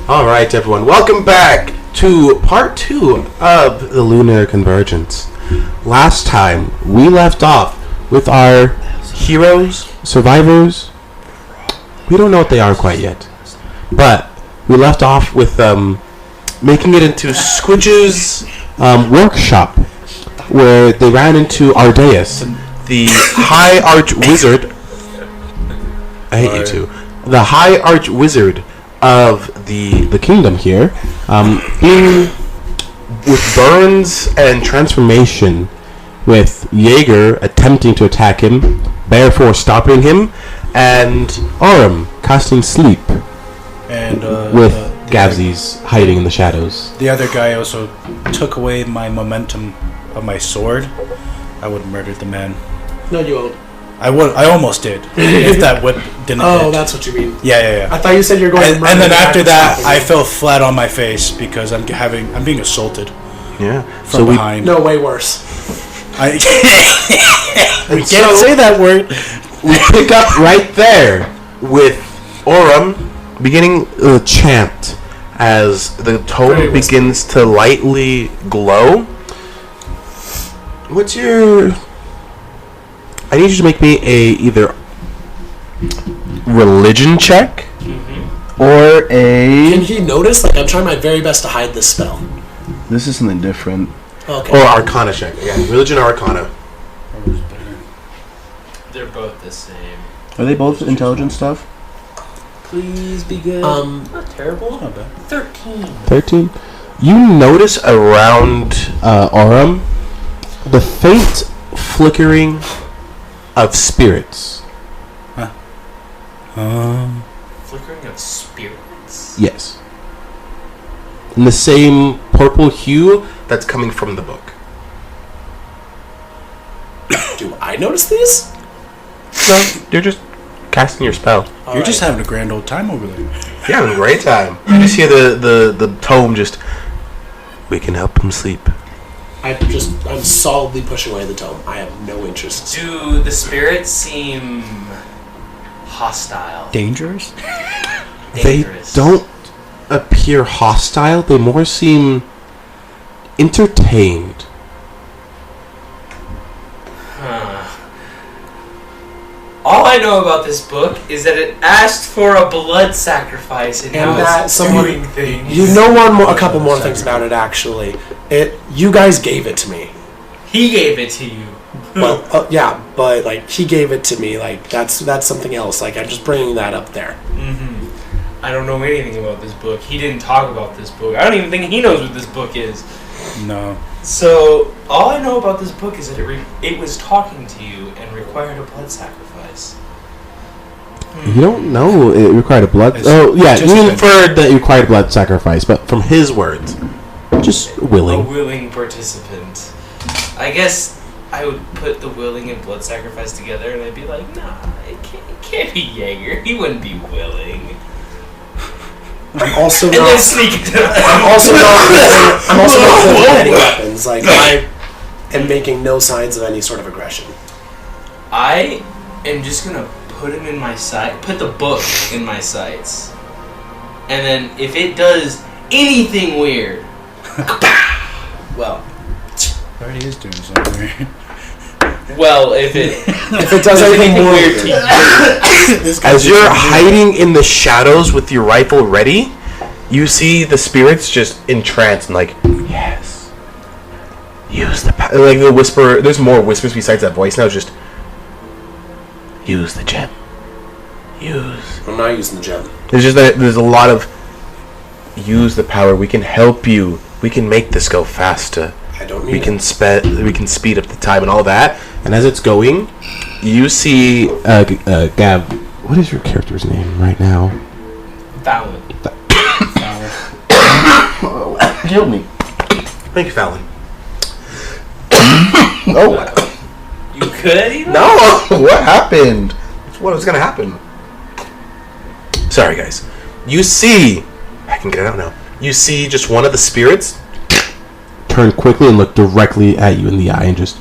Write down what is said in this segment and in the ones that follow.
Alright, everyone, welcome back to part 2 of the Lunar Convergence. Last time, we left off with our heroes, survivors. We don't know what they are quite yet. But we left off with making it into Squidge's workshop, where they ran into Ardeus, the High Arch-Wizard. I hate you two. The High Arch-Wizard of the kingdom here, being with burns and transformation, with Jaeger attempting to attack him, Bearforce stopping him, and Aurum casting sleep, and with Gavsies hiding in the shadows. The other guy also took away my momentum of my sword. I would have murdered the man. No, you won't. I almost did. If that didn't. Oh, hit. that's what you mean. Yeah. I thought you said you were going to murder. And then after that, I fell flat on my face because I'm being assaulted. Yeah. From behind. No, way worse. We can't say that word. We pick up right there with Aurum beginning the chant as the tome begins to lightly glow. What's your... I need you to make me either religion check or a... Can he notice? Like, I'm trying my very best to hide this spell. This is something different. Okay. Or arcana check. Again, religion or arcana. They're both the same. Are they both intelligence stuff? Please be good. Not terrible. Not bad. 13. You notice around Aurum the faint flickering of spirits. Flickering of spirits? Yes. In the same purple hue that's coming from the book. Do I notice these? No, you're just casting your spell. You're just having a grand old time over there. You're having a great time. You just hear the tome just... We can help him sleep. I'm solidly pushing away the tome. I have no interest. Do the spirits seem hostile? Dangerous? Dangerous. They don't appear hostile. They more seem entertained. All I know about this book is that it asked for a blood sacrifice, and now that it's someone doing things. You know a couple more things about it. Actually, you guys gave it to me. He gave it to you. Well, yeah, but like he gave it to me. Like that's something else. Like I'm just bringing that up there. I don't know anything about this book. He didn't talk about this book. I don't even think he knows what this book is. No. So all I know about this book is that it was talking to you and required a blood sacrifice. You don't know it required a blood... you inferred that it required a blood sacrifice, but from his words, just willing. A willing participant. I guess I would put the willing and blood sacrifice together and I'd be like, nah, it can't be Jaeger. He wouldn't be willing. I'm also and not. then sneak it. I'm also not holding any weapons. Like I am making no signs of any sort of aggression. I am just gonna put him in my sight. Put the book in my sights, and then if it does anything weird, well, Already is doing something weird. well, if it does anything weird to you. As you're hiding in the shadows with your rifle ready, you see the spirits just entranced and like, yes, use the power. Like the whisper. There's more whispers besides that voice now. It's just use the gem. I'm not using the gem. It's just that there's a lot of use the power. We can help you. We can make this go faster. I don't need we can speed up the time and all that. And as it's going, you see Gav. What is your character's name right now? Fallon. Killed me. Thank you, Fallon. Oh. You could even? No. What happened? What was gonna happen? Sorry, guys. You see, I can get it out now. You see just one of the spirits turn quickly and look directly at you in the eye and just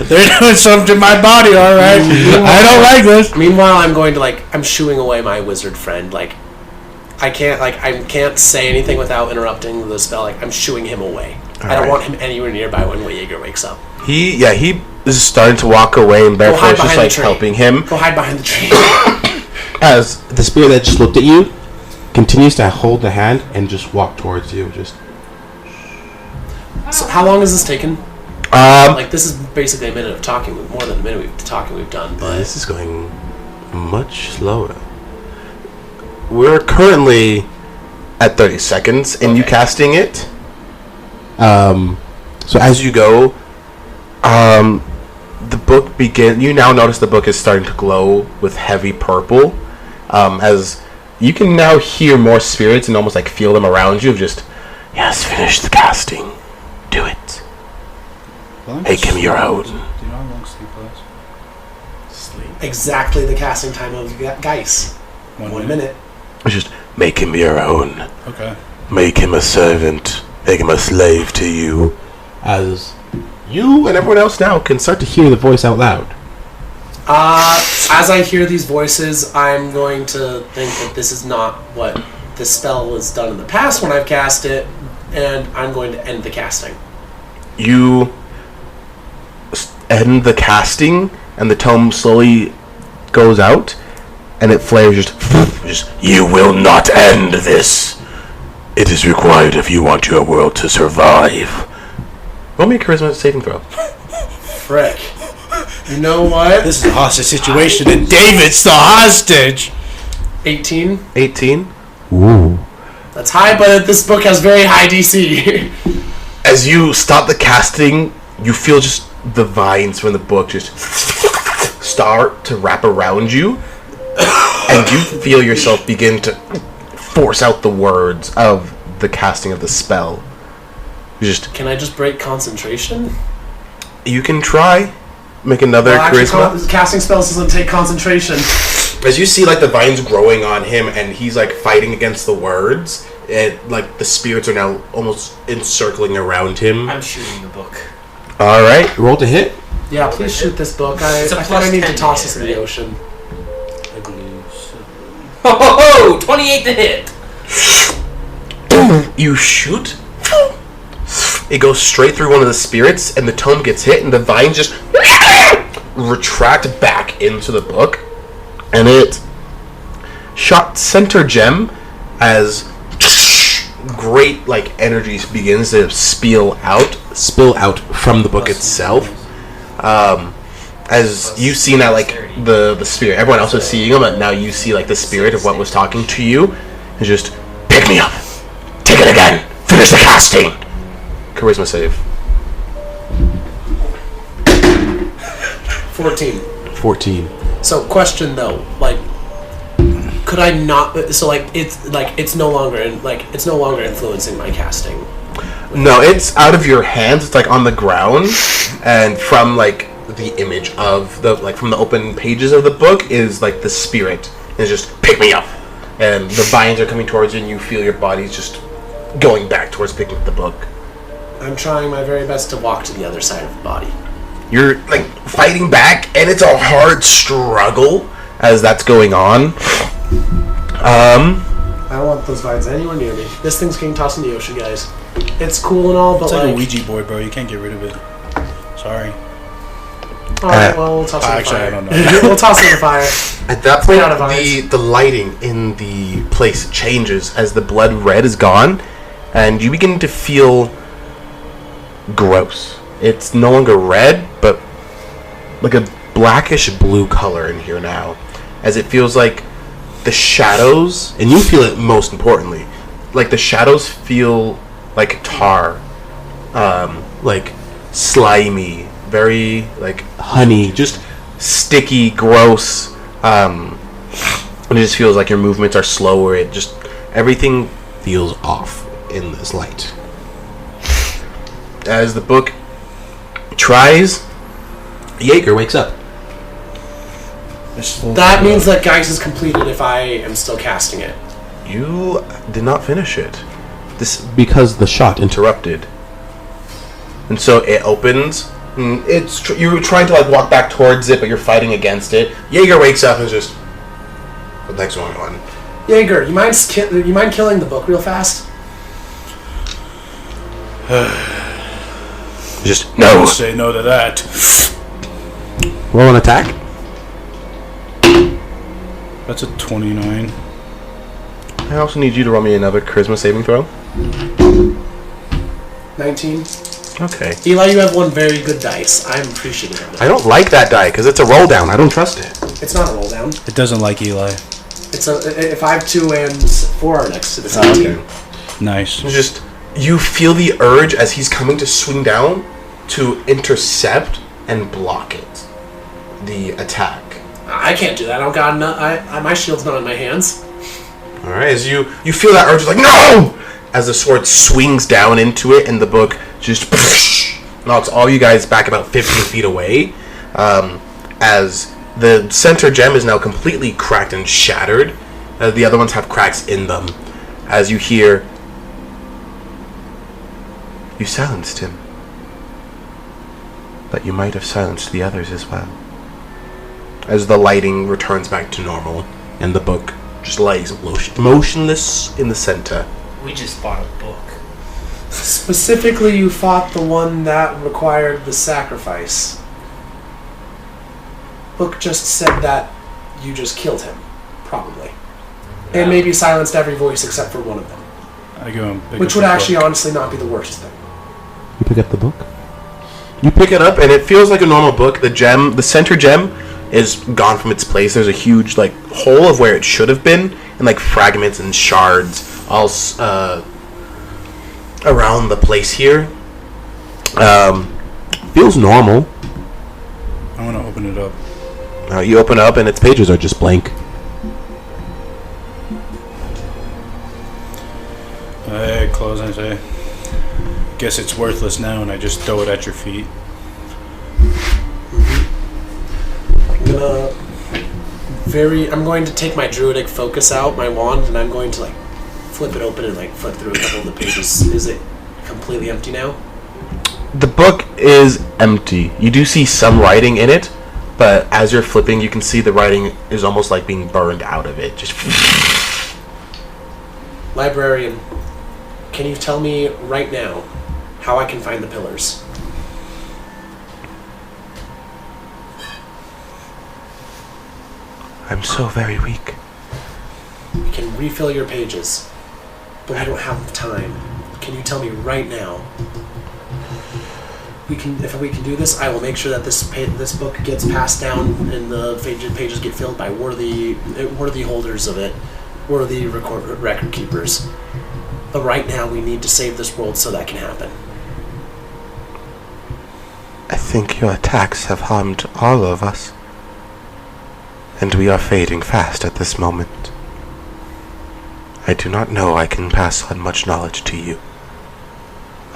They're doing something to my body, all right. I don't like this. Meanwhile, I'm going to I'm shooing away my wizard friend. I can't say anything without interrupting the spell. I'm shooing him away. I don't want him anywhere nearby when Jaeger wakes up. He is starting to walk away, and Bearfoot is just helping him. Go hide behind the tree. As the spirit that just looked at you continues to hold the hand and just walk towards you. So how long has this taken? This is basically a minute of talking. More than a minute of talking we've done. But this is going much slower. We're currently at 30 seconds in you casting it. So as you go, the book you now notice the book is starting to glow with heavy purple, as you can now hear more spirits and almost feel them around you. Yes, finish the casting. Do it. Make him your own. Do you know how long sleep lasts? sleep. Exactly the casting time of Geis. 1 minute. Just make him your own. Okay. Make him a servant. Make him a slave to you. As you and everyone else now can start to hear the voice out loud. As I hear these voices, I'm going to think that this is not what the spell was done in the past when I've cast it, and I'm going to end the casting. You end the casting, and the tome slowly goes out, and it flares just, you will not end this. It is required if you want your world to survive. Roll me a charisma saving throw. Frick. You know what? This is a hostage situation, and David's the hostage. 18. 18. Ooh. That's high, but this book has very high DC. As you stop the casting, you feel just the vines from the book just start to wrap around you, and you feel yourself begin to force out the words of the casting of the spell. Can I just break concentration? You can try. Make another charisma. Casting spells doesn't take concentration. As you see, the vines growing on him, and he's fighting against the words, and the spirits are now almost encircling around him. I'm shooting the book. All right, roll to hit. Yeah, please shoot this book. I think I need to toss this in the ocean. I believe so. Ho! 28 to hit. You shoot. It goes straight through one of the spirits, and the tome gets hit, and the vines just retract back into the book, and it shot center gem as great energy begins to spill out from the book itself. As you see now, the spirit, everyone else is seeing him, and now you see the spirit of what was talking to you is just pick me up, take it again, finish the casting. Charisma save. 14. So, question though, could I not? So, it's no longer it's no longer influencing my casting. No, it's out of your hands. It's on the ground, and from the image of the from the open pages of the book is the spirit is just pick me up, and the vines are coming towards you, and you feel your body's just going back towards picking up the book. I'm trying my very best to walk to the other side of the body. You're fighting back, and it's a hard struggle as that's going on. I don't want those vines anywhere near me. This thing's getting tossed in the ocean, guys. It's cool and all, but it's like a Ouija board, bro. You can't get rid of it. Sorry. Alright, well, we'll toss it in the fire. I don't know. We'll toss it in the fire. At that point, the lighting in the place changes as the blood red is gone, and you begin to feel gross. It's no longer red, but a blackish blue color in here now, as it feels the shadows, and you feel it most importantly, the shadows feel like tar, slimy, very honey, just sticky, gross, and it just feels your movements are slower. Everything feels off in this light. As the book tries, Jaeger wakes up. That means that Geis is completed if I am still casting it. You did not finish it. This because the shot interrupted. And so it opens, You were trying to like walk back towards it, but you're fighting against it. Jaeger wakes up and is just, what the heck's going on? Jaeger, you mind killing the book real fast? Just I no. would say no to that. Roll an attack. That's a 29. I also need you to roll me another charisma saving throw. 19. Okay. Eli, you have one very good dice. I'm appreciative of it. I don't like that die because it's a roll down. I don't trust it. It's not a roll down. It doesn't like Eli. It's if I have 2 and 4 are next to the same team. Nice. It's just you feel the urge as he's coming to swing down to intercept and block it. The attack. I can't do that. I don't got enough. My shield's not in my hands. All right, as you feel that urge, like no, as the sword swings down into it, and the book just knocks all you guys back about 15 feet away. As the center gem is now completely cracked and shattered, the other ones have cracks in them. As you hear, you silenced him, but you might have silenced the others as well. As the lighting returns back to normal, and the book just lies motionless in the center. We just bought a book. Specifically, you fought the one that required the sacrifice. Book just said that you just killed him, probably. Yeah. And maybe silenced every voice except for one of them. I go and pick Which up would the actually book. honestly not be the worst thing. You pick up the book? You pick it up, and it feels like a normal book. The center gem is gone from its place. There's a huge hole of where it should have been, and fragments and shards all around the place here. Feels normal. I want to open it up. You open up, and its pages are just blank. I close and I say, guess it's worthless now, and I just throw it at your feet. I'm going to take my druidic focus out, my wand, and I'm going to flip it open and flip through a couple of the pages. Is it completely empty now? The book is empty. You do see some writing in it, but as you're flipping, you can see the writing is almost like being burned out of it. Just Librarian, can you tell me right now how I can find the pillars? I'm so very weak. We can refill your pages, but I don't have the time. Can you tell me right now? If we can do this, I will make sure that this book gets passed down and the pages get filled by worthy holders of it, worthy record keepers. But right now, we need to save this world so that can happen. I think your attacks have harmed all of us, and we are fading fast at this moment. I do not know I can pass on much knowledge to you,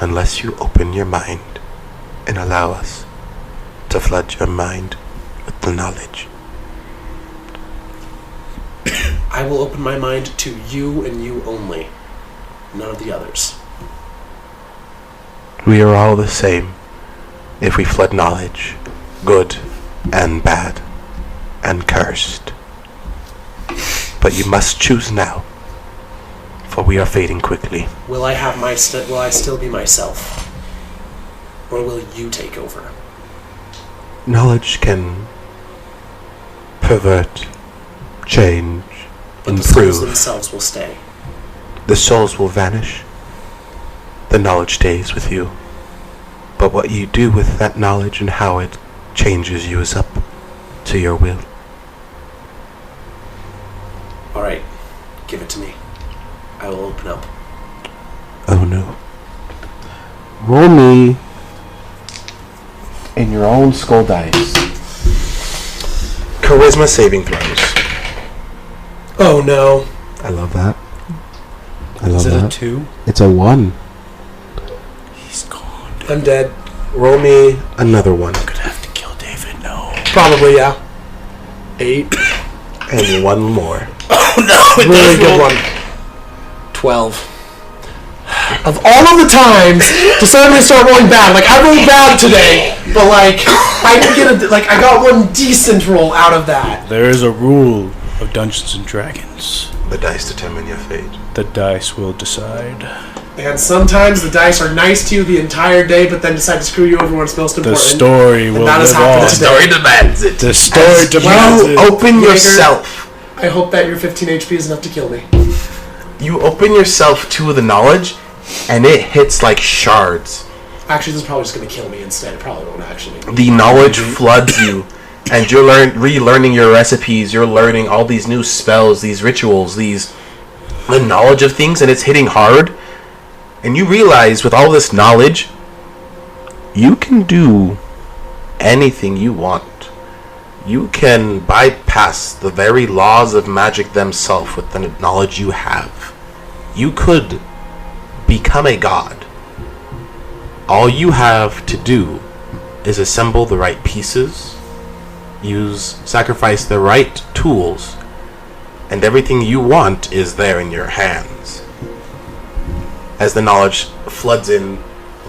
unless you open your mind and allow us to flood your mind with the knowledge. I will open my mind to you and you only, none of the others. We are all the same if we flood knowledge, good and bad, and cursed. But you must choose now, for we are fading quickly. Will I have will I still be myself? Or will you take over? Knowledge can pervert, change, But the souls improve. themselves will stay. The souls will vanish. The knowledge stays with you. But what you do with that knowledge and how it changes you is up to your will. Alright, give it to me. I will open up. Oh no. Roll me in your own skull dice. Charisma saving throws. Oh no. I love that. I love Is it that. a 2? It's a 1. He's gone. I'm dead. Roll me another 1. I'm gonna have to kill David, no. Probably, yeah. 8. And 1 more. Oh no, really good one. 12. of all of the times to suddenly start rolling bad. Like, I rolled bad today, but like, I got one decent roll out of that. There is a rule of Dungeons and Dragons. The dice determine your fate. The dice will decide. And sometimes the dice are nice to you the entire day, but then decide to screw you over when it's most important. The story will that has live happened on. today. Story demands it. The story demands You it. open Jaeger, yourself. I hope that your 15 HP is enough to kill me. You open yourself to the knowledge, and it hits like shards. Actually, this is probably just going to kill me instead. It probably won't actually. The knowledge floods you, and you're relearning your recipes. You're learning all these new spells, these rituals, the knowledge of things, and it's hitting hard. And you realize with all this knowledge, you can do anything you want. You can bypass the very laws of magic themselves with the knowledge you have. You could become a god. All you have to do is assemble the right pieces, sacrifice the right tools, and everything you want is there in your hands. As the knowledge floods in,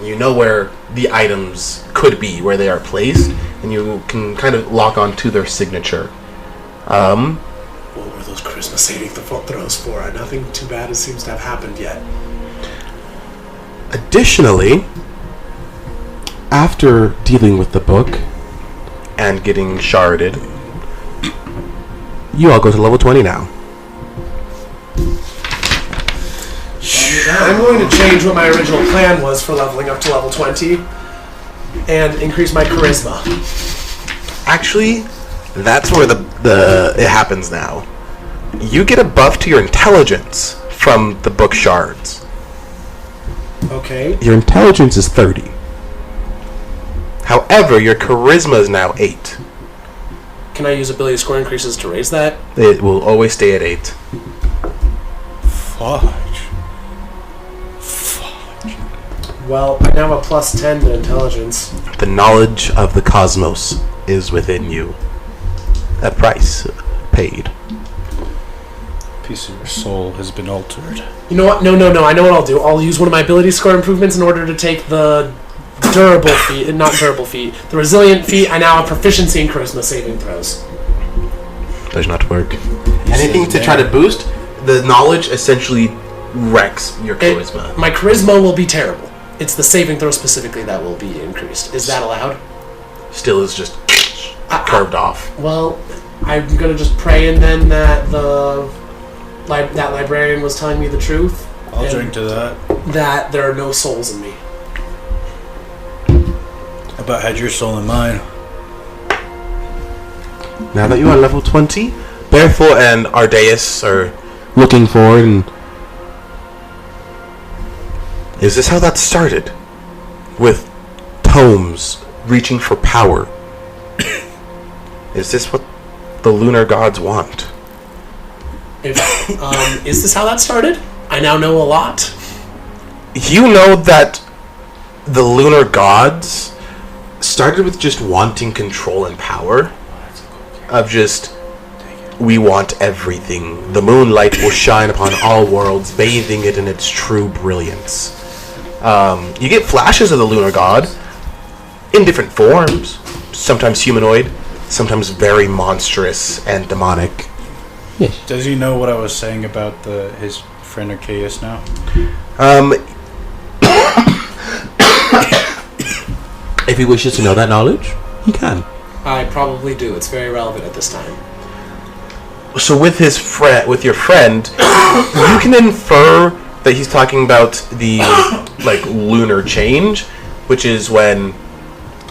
you know where the items could be, where they are placed, and you can kind of lock on to their signature. What were those charisma saving throws for? Nothing too bad seems to have happened yet. Additionally, after dealing with the book and getting sharded, you all go to level 20 now. I'm going to change what my original plan was for leveling up to level 20 and increase my charisma. Actually, that's where it happens now. You get a buff to your intelligence from the book shards. Okay. Your intelligence is 30. However, your charisma is now 8. Can I use ability score increases to raise that? It will always stay at 8. Fudge. Well, I now have a plus 10 to intelligence. The knowledge of the cosmos is within you. A price paid. A piece of your soul has been altered. You know what? No. I know what I'll do. I'll use one of my ability score improvements in order to take the durable feat, not durable feat, the resilient feat. I now have proficiency in charisma saving throws. Does not work. Anything to try to boost, the knowledge essentially wrecks your charisma. My charisma will be terrible. It's the saving throw specifically that will be increased. Is that allowed? Still is just curved off. Well, I'm gonna just pray and then that that librarian was telling me the truth. I'll drink to that. That there are no souls in me. How about had your soul in mine? Now that you are level 20, Barefoot and Ardeus are looking forward and... Is this how that started? With tomes reaching for power? Is this what the lunar gods want? Is this how that started? I now know a lot. You know that the lunar gods started with just wanting control and power. Of just, we want everything. The moonlight will shine upon all worlds, bathing it in its true brilliance. You get flashes of the lunar god in different forms. Sometimes humanoid, sometimes very monstrous and demonic. Does he know what I was saying about his friend Arceus now? If he wishes to know that knowledge, he can. I probably do. It's very relevant at this time. So with your friend, you can infer that he's talking about the lunar change, which is when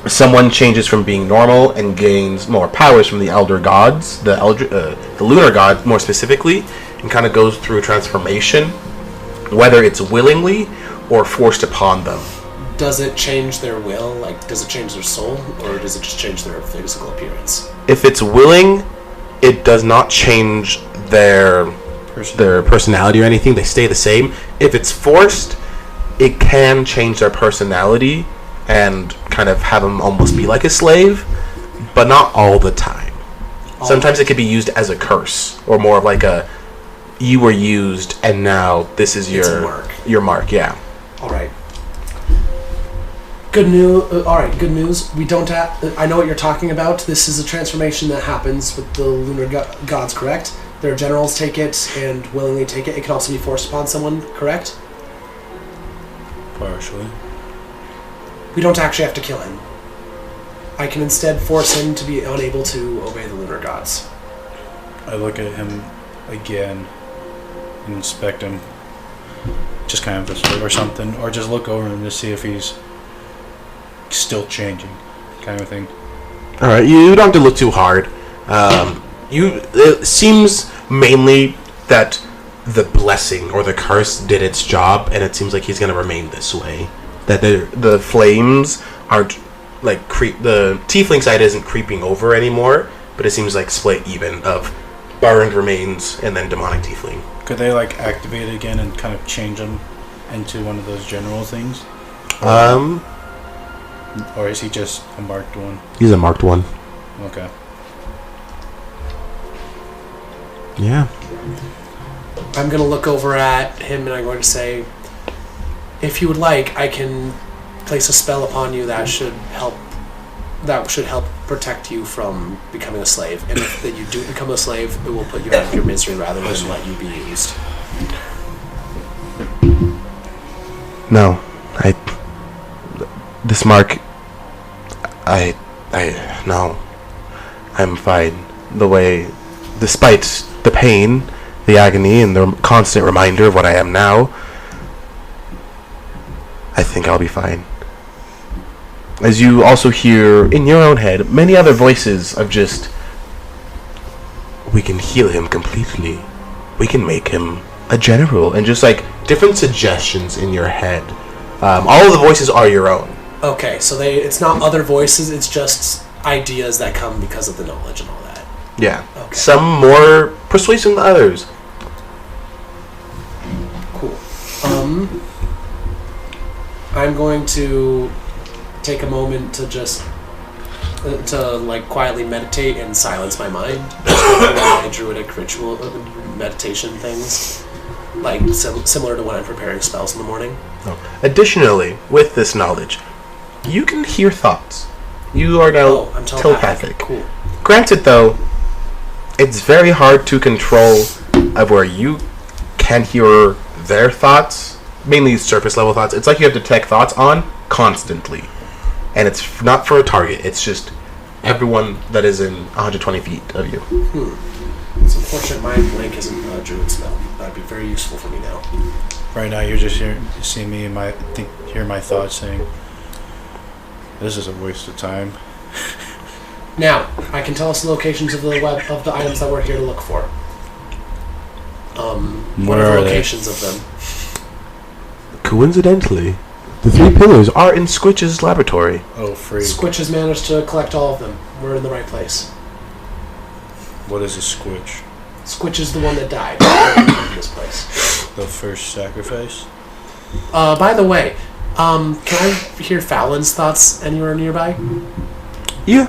someone changes from being normal and gains more powers from the elder gods, the lunar god more specifically, and kind of goes through a transformation, whether it's willingly or forced upon them. Does it change their will? Like, does it change their soul, or does it just change their physical appearance? If it's willing, it does not change their personality or anything. They stay the same. If it's forced, it can change their personality and kind of have them almost be like a slave, but not all the time. Sometimes it could be used as a curse, or more of like a, you were used and now this is your mark. Yeah. Good news. All right, good news. We don't have. I know what you're talking about. This is a transformation that happens with the lunar gods, correct? Their generals take it and willingly take it. It can also be forced upon someone, correct? Partially. We don't actually have to kill him. I can instead force him to be unable to obey the lunar gods. I look at him again and inspect him. Just kind of this way or something. Or just look over him to see if he's still changing. Kind of thing. Alright, you don't have to look too hard. It seems mainly that the blessing or the curse did its job, and it seems like he's going to remain this way. That the flames aren't like the tiefling side isn't creeping over anymore, but it seems like split even of burned remains and then demonic tiefling. Could they like activate it again and kind of change him into one of those general things? Or is he just a marked one? He's a marked one. Okay. Yeah. I'm going to look over at him and I'm going to say, if you would like, I can place a spell upon you that should help protect you from becoming a slave. And if that you do become a slave, it will put you out of your misery rather than let you be used. No. This mark... No. I'm fine. The way... Despite the pain, the agony, and the constant reminder of what I am now, I think I'll be fine. As you also hear, in your own head, many other voices of just... We can heal him completely. We can make him a general. And just, like, different suggestions in your head. All of the voices are your own. Okay, so it's not other voices, it's just ideas that come because of the knowledge and all that. Yeah. Okay. Some more persuasive than others. Cool. I'm going to take a moment to just quietly meditate and silence my mind. My druidic ritual meditation things, like similar to when I'm preparing spells in the morning. Oh. Additionally, with this knowledge, you can hear thoughts. You are now I'm telepathic. Cool. Granted, though, it's very hard to control of where you can hear their thoughts, mainly surface level thoughts. It's like you have to detect thoughts on constantly. And it's not for a target, it's just everyone that is in 120 feet of you. It's unfortunate my link isn't a druid spell. That'd be very useful for me now. Right now you're just seeing me and hear my thoughts saying, this is a waste of time. Now, I can tell us the locations of the items that we're here to look for. What are the locations of them? Coincidentally, the 3 pillars are in Squitch's laboratory. Oh, free. Squitch has managed to collect all of them. We're in the right place. What is a squitch? Squitch is the one that died in this place. The first sacrifice? By the way, can I hear Fallon's thoughts anywhere nearby? Yeah,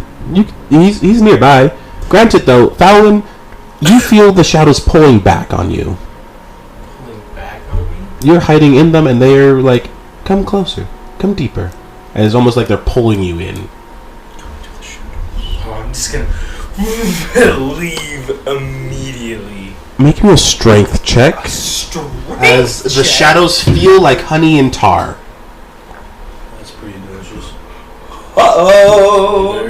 he's nearby. Granted, though, Fallon, you feel the shadows pulling back on you. Pulling back on me? You're hiding in them, and they're like, come closer, come deeper. And it's almost like they're pulling you in. Oh, I'm just gonna leave immediately. Make me a strength check. As the shadows feel like honey and tar. That's pretty delicious. Uh-oh!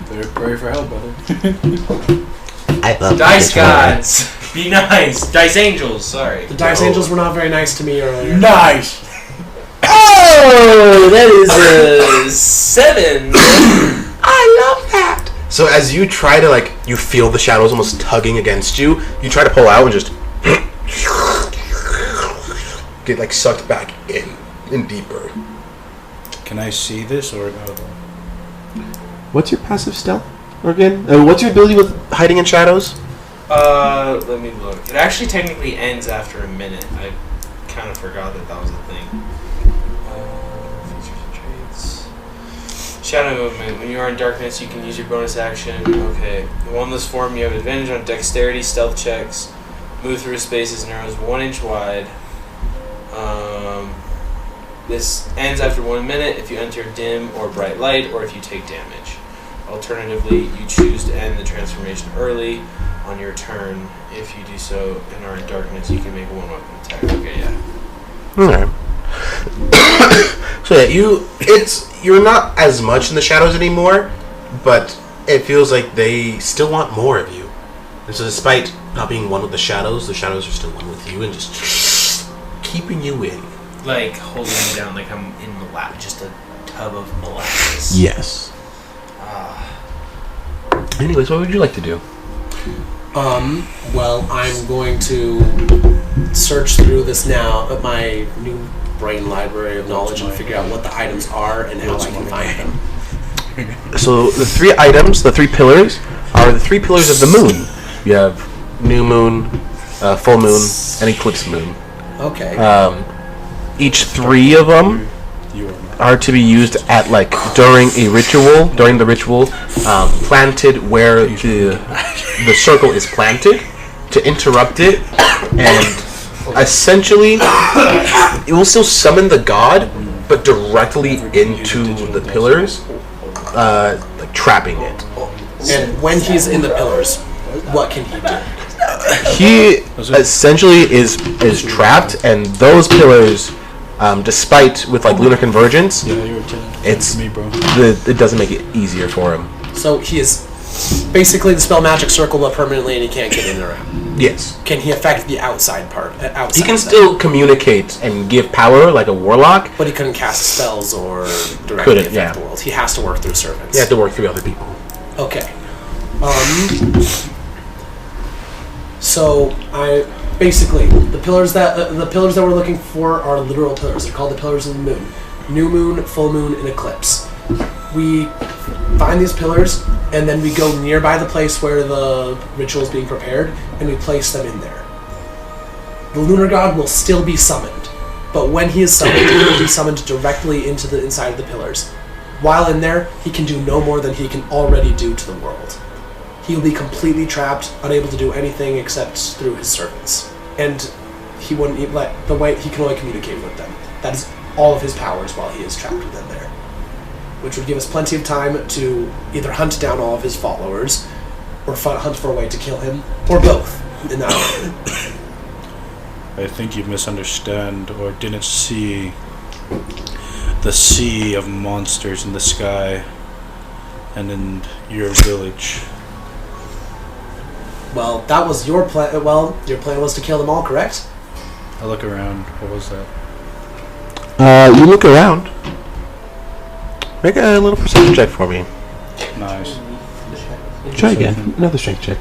They're pray for help, brother. I love Dice gods! Be nice! Dice angels, sorry. The Dice Angels were not very nice to me earlier. Nice! Oh! That is a 7! I love that! So as you try to, you feel the shadows almost tugging against you, you try to pull out and just get, sucked back in deeper. Can I see this or no? What's your passive stealth again? What's your ability with hiding in shadows? Let me look. It actually technically ends after a minute. I kind of forgot that was a thing. Features and traits. Shadow movement. When you are in darkness, you can use your bonus action. Okay. In one-less form, you have advantage on dexterity, stealth checks. Move through spaces and arrows 1 inch wide. This ends after 1 minute if you enter dim or bright light or if you take damage. Alternatively, you choose to end the transformation early on your turn. If you do so and are in darkness, you can make one weapon attack. Okay, yeah. Alright. So yeah, you're not as much in the shadows anymore, but it feels like they still want more of you. And so despite not being one with the shadows are still one with you and just keeping you in. Like holding me down like I'm in just a tub of molasses. Yes. Anyways, what would you like to do? Well, I'm going to search through this now at my new brain library of knowledge and figure out what the items are and how I can find them. So the three pillars, are the 3 pillars of the moon. You have new moon, full moon, and eclipse moon. Okay. Each 3 of them are to be used at during the ritual, planted where the circle is planted to interrupt it, and essentially it will still summon the god, but directly into the pillars, trapping it. And when he's in the pillars, what can he do? He essentially is trapped, and those pillars, despite with Lunar Convergence, it doesn't make it easier for him. So he is basically the spell magic circle, but permanently, and he can't get in or out. Yes. Can he affect the outside part? He can still communicate and give power like a warlock, but he couldn't cast spells or directly affect the world. He has to work through servants. He has to work through other people. Okay. So basically the pillars that we're looking for are literal pillars. They're called the pillars of the moon: new moon, full moon, and eclipse. We find these pillars, and then we go nearby the place where the ritual is being prepared, and we place them in there. The lunar god will still be summoned, but when he is summoned, he will be summoned directly into the inside of the pillars. While in there, he can do no more than he can already do to the world. He will be completely trapped, unable to do anything except through his servants. And he wouldn't he can only communicate with them. That is all of his powers while he is trapped within there. Which would give us plenty of time to either hunt down all of his followers, or hunt for a way to kill him, or both, in that way. I think you misunderstand or didn't see the sea of monsters in the sky and in your village. Well, that was your plan. Well, your plan was to kill them all, correct? I look around. What was that? You look around. Make a little perception check for me. Nice. Try again. Another strength check.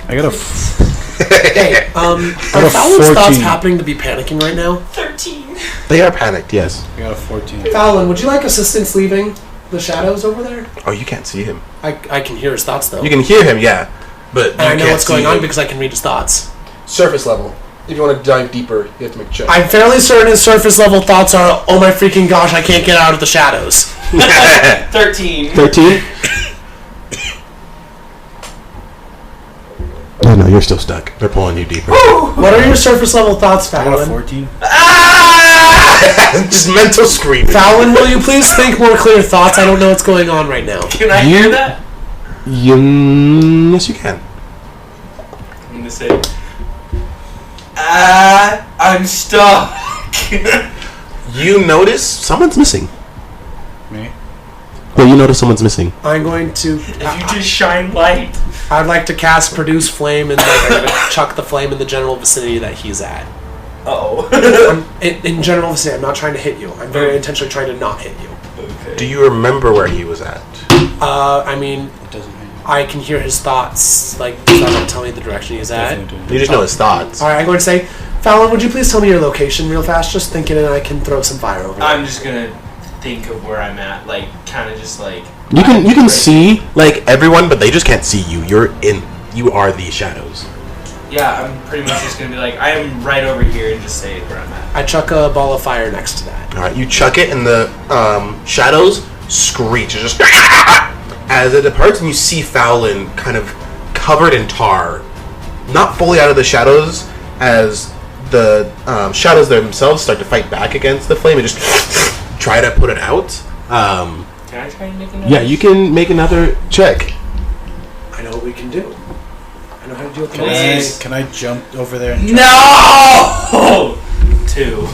I got a... Hey, are Fallon's thoughts happening to be panicking right now? 13. They are panicked, yes. I got a 14. Fallon, would you like assistance leaving the shadows over there? Oh, you can't see him. I can hear his thoughts, though. You can hear him, yeah. But and I know what's going on because I can read his thoughts. Surface level. If you want to dive deeper, you have to make a check. I'm fairly certain his surface level thoughts are, oh my freaking gosh, I can't get out of the shadows. 13. 13? Oh no, you're still stuck. They're pulling you deeper. What are your surface level thoughts, I got a Fallon? 14. Just mental screaming. Fallon, will you please think more clear thoughts? I don't know what's going on right now. Can I hear that? Yes, you can. I'm gonna say, I'm stuck. You notice someone's missing. Me? Well, you notice someone's missing. I'm going to... If you just shine light. I'd like to cast Produce Flame, and I'm going to chuck the flame in the general vicinity that he's at. Uh-oh. In general vicinity, I'm not trying to hit you. I'm very intentionally trying to not hit you. Okay. Do you remember where he was at? I mean, It doesn't hang. I can hear his thoughts. Like, does that not tell me the direction he's at? Definitely You just know his thoughts. Alright, I'm going to say, Fallon, would you please tell me your location real fast? Just thinking, and I can throw some fire over it. I'm just gonna think of where I'm at, like, kind of just like... You can see everyone, but they just can't see you. You are the shadows. Yeah, I'm pretty much just gonna be like, I am right over here and just say where I'm at. I chuck a ball of fire next to that. All right, you chuck it, and the shadows screech. It's just as it departs, and you see Fallon kind of covered in tar, not fully out of the shadows, as shadows themselves start to fight back against the flame and just try to put it out. Can I try and make another? Yeah, you can make another check. I know what we can do. I know how to deal with the Please. Can I jump over there and No! 2.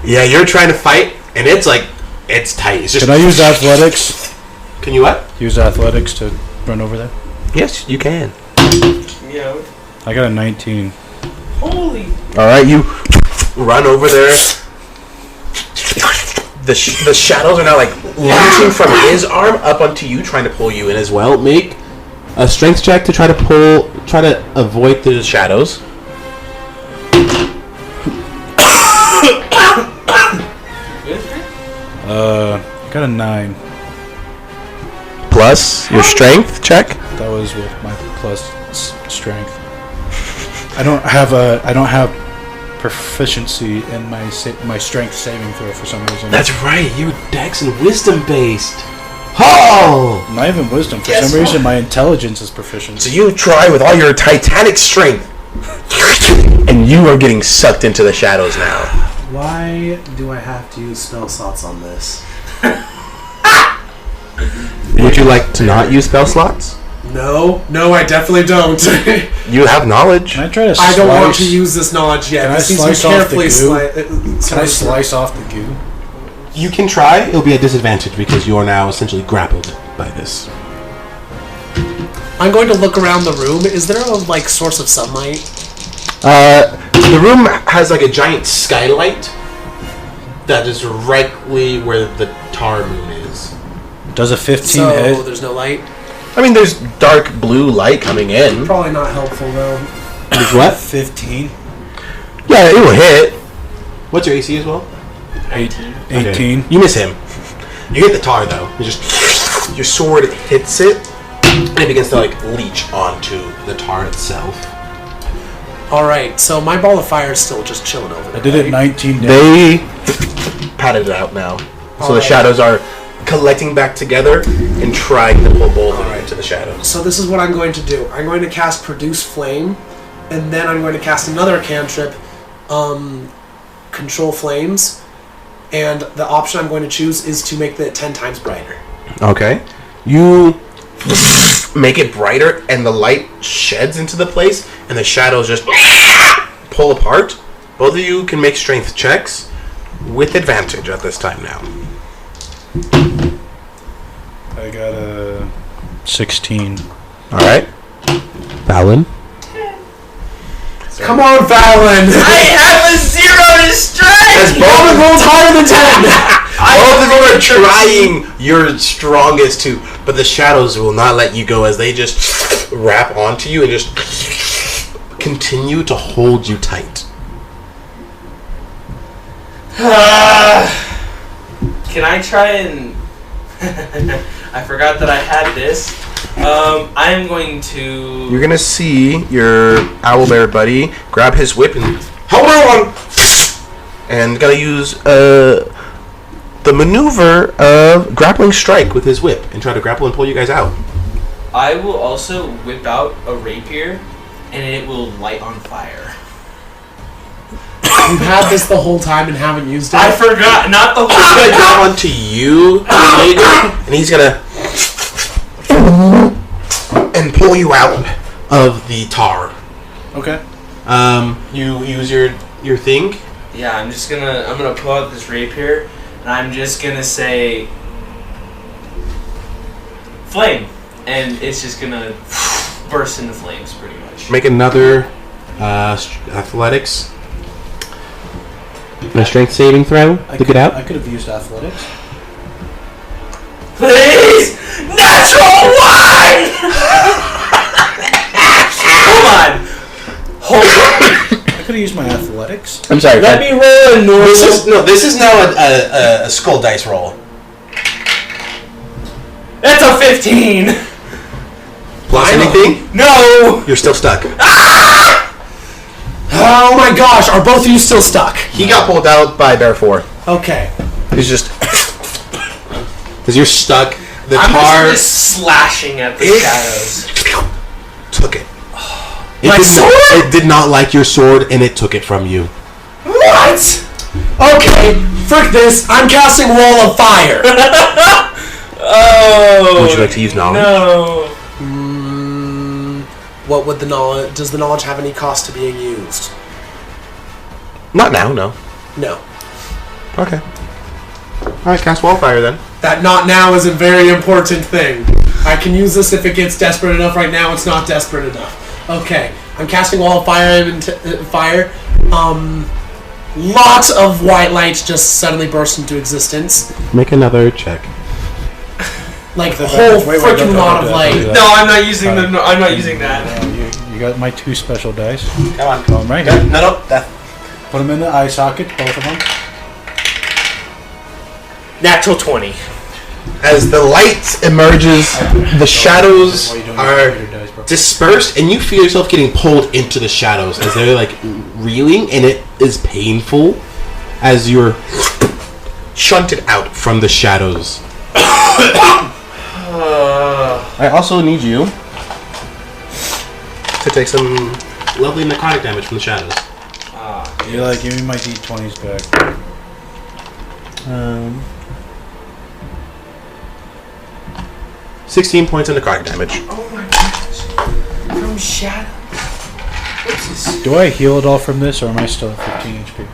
Yeah, you're trying to fight, and it's like it's tight. It's just. Can I use athletics? Can you what? Use athletics to run over there? Yes, you can. Yeah. I got a 19. Holy. All right, you run over there. The shadows are now like launching from his arm up onto you, trying to pull you in as well. Make a strength check to try to avoid the shadows. Got a 9. Plus your strength check. That was with my plus strength. I don't have proficiency in my strength saving throw for some reason. That's right. You're Dex and Wisdom based. Oh! Not even wisdom. For some reason, my intelligence is proficient. So you try with all your titanic strength, and you are getting sucked into the shadows now. Why do I have to use spell slots on this? Would you like to not use spell slots? No, I definitely don't. You have knowledge. Can I try to I don't want to use this knowledge yet. Can I This needs to slice be off the carefully goo? Can I slice off the goo? You can try. It'll be a disadvantage because you are now essentially grappled by this. I'm going to look around the room. Is there a source of sunlight? The room has like a giant skylight that is directly where the tar moon is. Does a 15 So hit? there's no light. I mean, there's dark blue light coming in. Probably not helpful though. There's what? 15? Yeah, it will hit. What's your AC as well? 18. Okay. You miss him. You hit the tar though. You just your sword hits it, and it begins to leech onto the tar itself. All right, so my ball of fire is still just chilling over there. I did it 19 damage. They patted it out now, so the shadows are collecting back together and trying to pull both of you into the shadows. So this is what I'm going to do. I'm going to cast Produce Flame, and then I'm going to cast another cantrip, Control Flames, and the option I'm going to choose is to make it 10 times brighter. Okay. You make it brighter, and the light sheds into the place, and the shadows just pull apart. Both of you can make strength checks with advantage at this time now. I got a 16. Alright. Fallon? Come on, Fallon! I have a 0 to strength! Both have rolled higher than 10! Both of you are trying your strongest to, but the shadows will not let you go as they just wrap onto you and just continue to hold you tight. Can I try and... I forgot that I had this. I am going to... You're gonna see your owlbear buddy grab his whip and hold on, and gotta use the maneuver of grappling strike with his whip and try to grapple and pull you guys out. I will also whip out a rapier, and it will light on fire. You've had this the whole time and haven't used it? I forgot, not the whole He's gonna time. come onto you, and he's gonna and pull you out of the tar. Okay. You use your thing. Yeah, I'm gonna pull out this rapier, and I'm just gonna say flame, and it's just gonna burst into flames, pretty much. Make another athletics. A strength saving throw to get out. I could have used athletics. Please, natural one. Hold on. I could have used my athletics. I'm sorry. Let me roll a normal. This is now a skull dice roll. That's a 15. Plus anything? No. You're still stuck. Oh my gosh, are both of you still stuck? He got pulled out by Bear 4. Okay. He's just because you're stuck. The I'm tar just slashing at the shadows. took it. It did not like your sword, and it took it from you. What? Okay, frick this. I'm casting Wall of Fire. Oh. Would you like to use knowledge? No. What would the knowledge? Does the knowledge have any cost to being used? Not now, no. No. Okay. Alright, cast Wildfire then. That not now is a very important thing. I can use this if it gets desperate enough. Right now, it's not desperate enough. Okay, I'm casting Wall of Fire and fire. Lots of white light just suddenly burst into existence. Make another check. Like the whole freaking lot of light. No, I'm not using I'm not using that. You got my 2 special dice. Come on. Put them right here. No. Put them in the eye socket, both of them. Natural 20. As the light emerges, the shadows are dispersed, and you feel yourself getting pulled into the shadows as they're like reeling, and it is painful as you're shunted out from the shadows. I also need you to take some lovely necrotic damage from the shadows. You're like, give me my d20s back. 16 points of necrotic damage. Oh my gosh. From shadow. What's this? Do I heal at all from this, or am I still at 15 HP?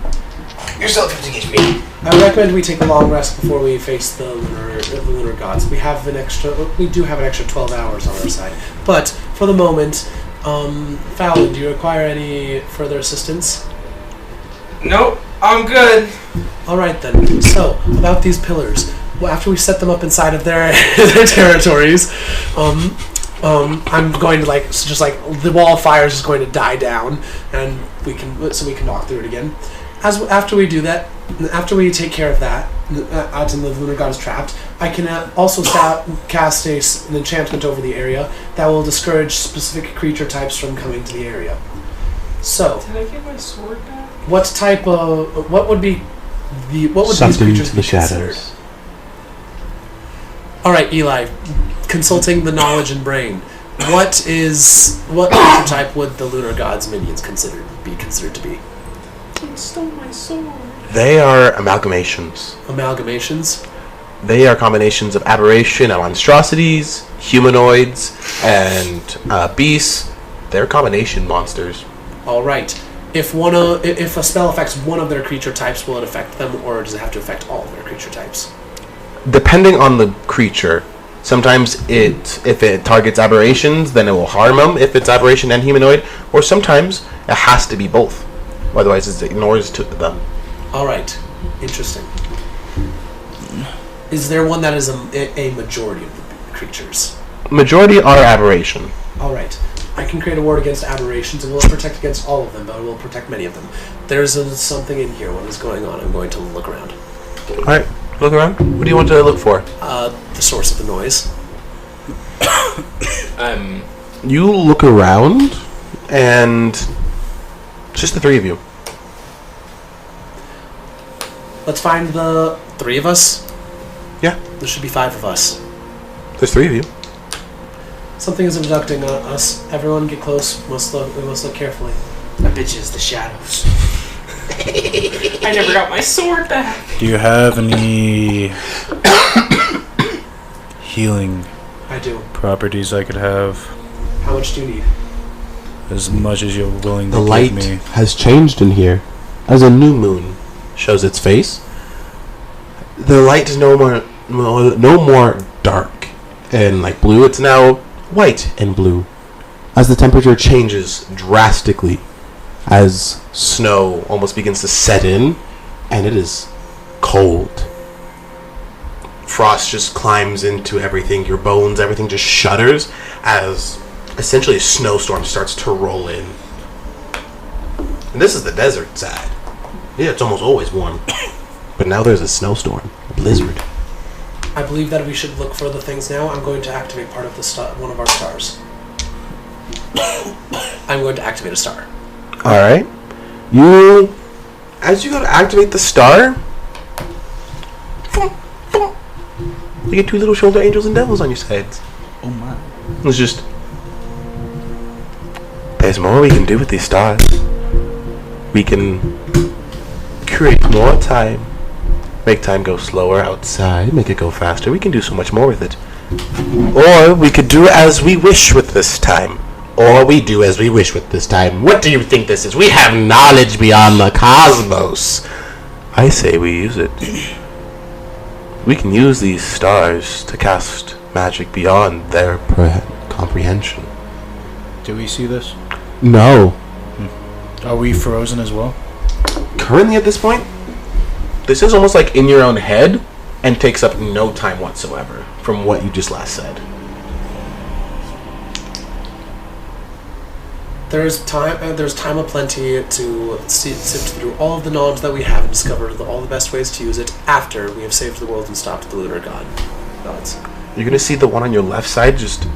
You're still at 15 HP. I recommend we take a long rest before we face the lunar gods. We do have an extra 12 hours on our side. But for the moment, Fallon, do you require any further assistance? Nope, I'm good. All right then. So about these pillars, well, after we set them up inside of their their territories, I'm going to the wall of fire is going to die down, and we can walk through it again. After we do that, after we take care of that, out in the lunar god is trapped, I can also cast an enchantment over the area that will discourage specific creature types from coming to the area. So, did I get my sword back? what would these creatures be considered? All right, Eli, consulting the knowledge and brain. What creature type would the lunar god's minions be considered to be? I stole my sword. They are amalgamations. Amalgamations? They are combinations of aberration and monstrosities, humanoids, and beasts. They're combination monsters. All right. If a spell affects one of their creature types, will it affect them, or does it have to affect all of their creature types? Depending on the creature. Sometimes if it targets aberrations, then it will harm them if it's aberration and humanoid, or sometimes it has to be both. Otherwise, it ignores them. All right. Interesting. Is there one that is a majority of the creatures? Majority are aberration. All right. I can create a ward against aberrations. It will protect against all of them, but it will protect many of them. There's something in here. What is going on? I'm going to look around. All right. Look around. What do you want to look for? The source of the noise. You look around, and it's just the three of you. Let's find the 3 of us. Yeah. There should be 5 of us. There's 3 of you. Something is abducting us. Everyone get close. We must look carefully. That bitch is the shadows. I never got my sword back. Do you have any healing I do. properties I could have? How much do you need? As much as you're willing The to light give me. has changed in here. As a new moon shows its face, the light is no more dark and like blue. It's now white and blue. As the temperature changes drastically, as snow almost begins to set in, and it is cold. Frost just climbs into everything, your bones, everything just shudders as essentially a snowstorm starts to roll in. And this is the desert side. Yeah, it's almost always warm. But now there's a snowstorm, a blizzard. I believe that we should look for the things now. I'm going to activate part of one of our stars. I'm going to activate a star. Alright. As you go to activate the star, you get 2 little shoulder angels and devils on your sides. Oh my. It's just... Pay There's more we can do with these stars. We can create more time, make time go slower outside, make it go faster. We can do so much more with it. Or we could do as we wish with this time. Or we do as we wish with this time. What do you think this is? We have knowledge beyond the cosmos. I say we use it. We can use these stars to cast magic beyond their comprehension. Do we see this? No. Are we frozen as well? Currently at this point, this is almost like in your own head and takes up no time whatsoever from what you just last said. There's time aplenty to sift through all of the knowledge that we have and discover all the best ways to use it after we have saved the world and stopped the lunar gods. You're gonna see the one on your left side just...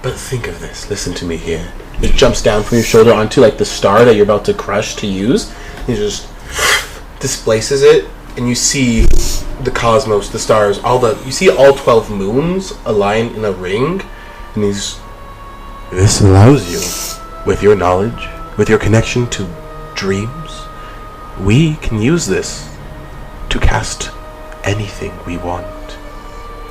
But think of this. Listen to me here. It jumps down from your shoulder onto like the star that you're about to crush to use. He just displaces it, and you see the cosmos, the stars, you see all 12 moons aligned in a ring, and this allows you, with your knowledge, with your connection to dreams, we can use this to cast anything we want.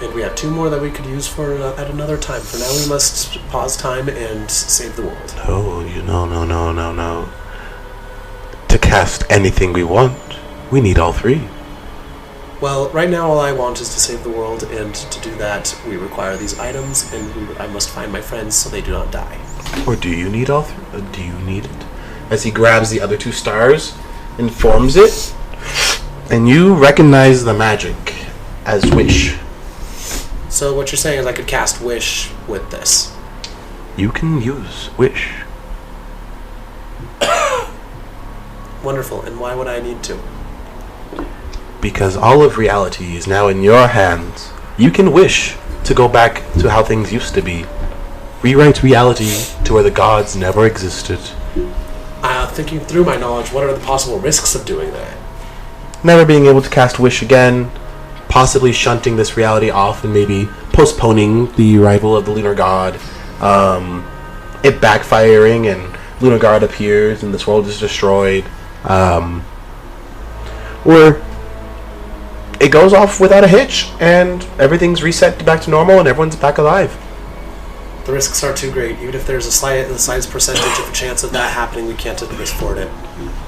And we have 2 more that we could use at another time. For now, we must pause time and save the world. No. To cast anything we want, we need all 3. Well, right now all I want is to save the world, and to do that, we require these items, and I must find my friends so they do not die. Or do you need all 3? Do you need it? As he grabs the other 2 stars and forms it, and you recognize the magic as wish. So what you're saying is I could cast Wish with this. You can use wish. Wonderful. And why would I need to? Because all of reality is now in your hands. You can wish to go back to how things used to be. Rewrite reality to where the gods never existed. Thinking through my knowledge, what are the possible risks of doing that? Never being able to cast wish again. Possibly shunting this reality off and maybe postponing the arrival of the lunar god. It backfiring and lunar god appears and this world is destroyed. Or it goes off without a hitch and everything's reset back to normal and everyone's back alive. The risks are too great. Even if there's the slightest percentage of a chance of that happening, we can't afford it.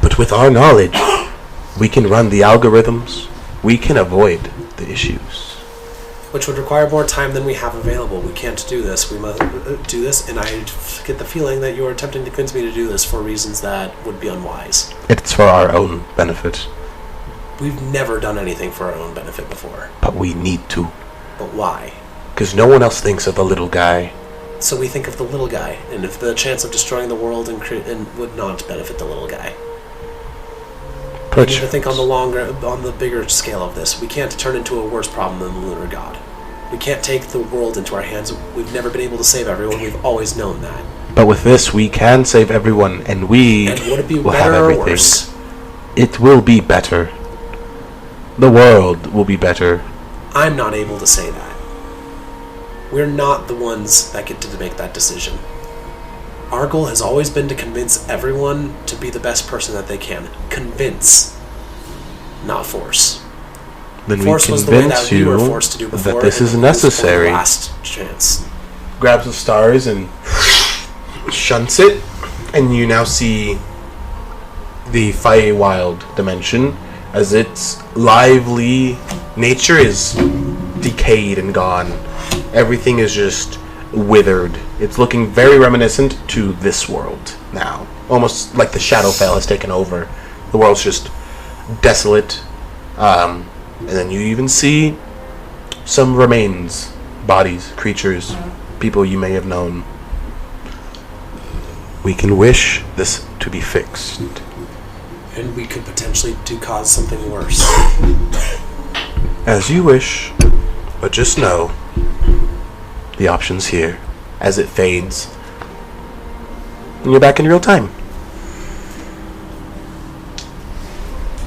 But with our knowledge, we can run the algorithms. We can avoid the issues. Which would require more time than we have available. We can't do this. We must do this, and I get the feeling that you are attempting to convince me to do this for reasons that would be unwise. It's for our own benefit. We've never done anything for our own benefit before. But we need to. But why? Because no one else thinks of the little guy. So we think of the little guy, and if the chance of destroying the world and would not benefit the little guy. We need to think on the bigger scale of this. We can't turn into a worse problem than the lunar god. We can't take the world into our hands. We've never been able to save everyone. We've always known that. But with this, we can save everyone, and we and would it be will better have or everything. worse? It will be better. The world will be better. I'm not able to say that. We're not the ones that get to make that decision. Our goal has always been to convince everyone to be the best person that they can. Convince, not force. Then Force we was the way convince that we were you forced to do before, that this and is it was necessary. the last chance. Grabs the stars and shunts it, and you now see the Feywild dimension as its lively nature is decayed and gone. Everything is just withered. It's looking very reminiscent to this world now. Almost like the Shadowfell has taken over. The world's just desolate. And then you even see some remains, bodies, creatures, people you may have known. We can wish this to be fixed. And we could potentially cause something worse. As you wish, but just know the option's here as it fades. And you're back in real time.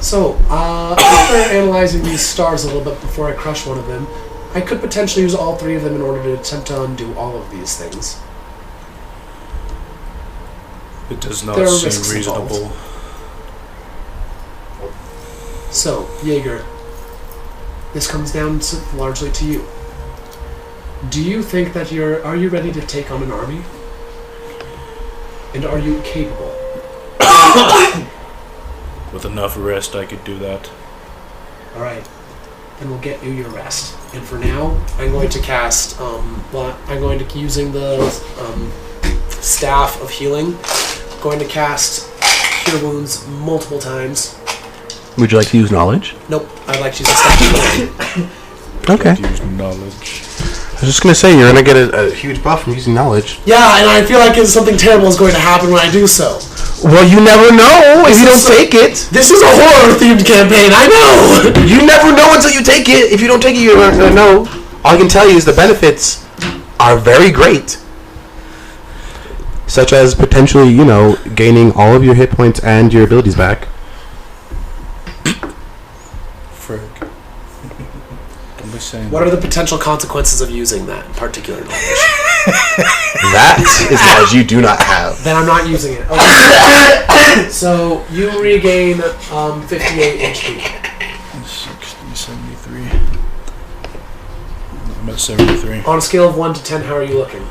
So, after analyzing these stars a little bit before I crush one of them, I could potentially use all 3 of them in order to attempt to undo all of these things. It does not There are seem risks reasonable. So, Jaeger, this comes down largely to you. Do you think that are you ready to take on an army? And are you capable? With enough rest, I could do that. Alright. Then we'll get you your rest. And for now, I'm going to cast, I'm going to, using the Staff of Healing, going to cast Cure Wounds multiple times. Would you like to use knowledge? Nope, I'd like to use the Staff of Healing. Okay. Use knowledge. I was just gonna say you're gonna get a huge buff from using knowledge. Yeah, and I feel like something terrible is going to happen when I do so. Well, you never know if you don't take it. This is a horror-themed campaign, I know! You never know until you take it. If you don't take it, you don't know. All I can tell you is the benefits are very great. Such as potentially, gaining all of your hit points and your abilities back. Frick. Don't be saying What are the potential consequences of using that particular knowledge? That is knowledge you do not have. Then I'm not using it. Okay. So, you regain 58 HP. 60, 73. I'm at 73. On a scale of 1 to 10, how are you looking?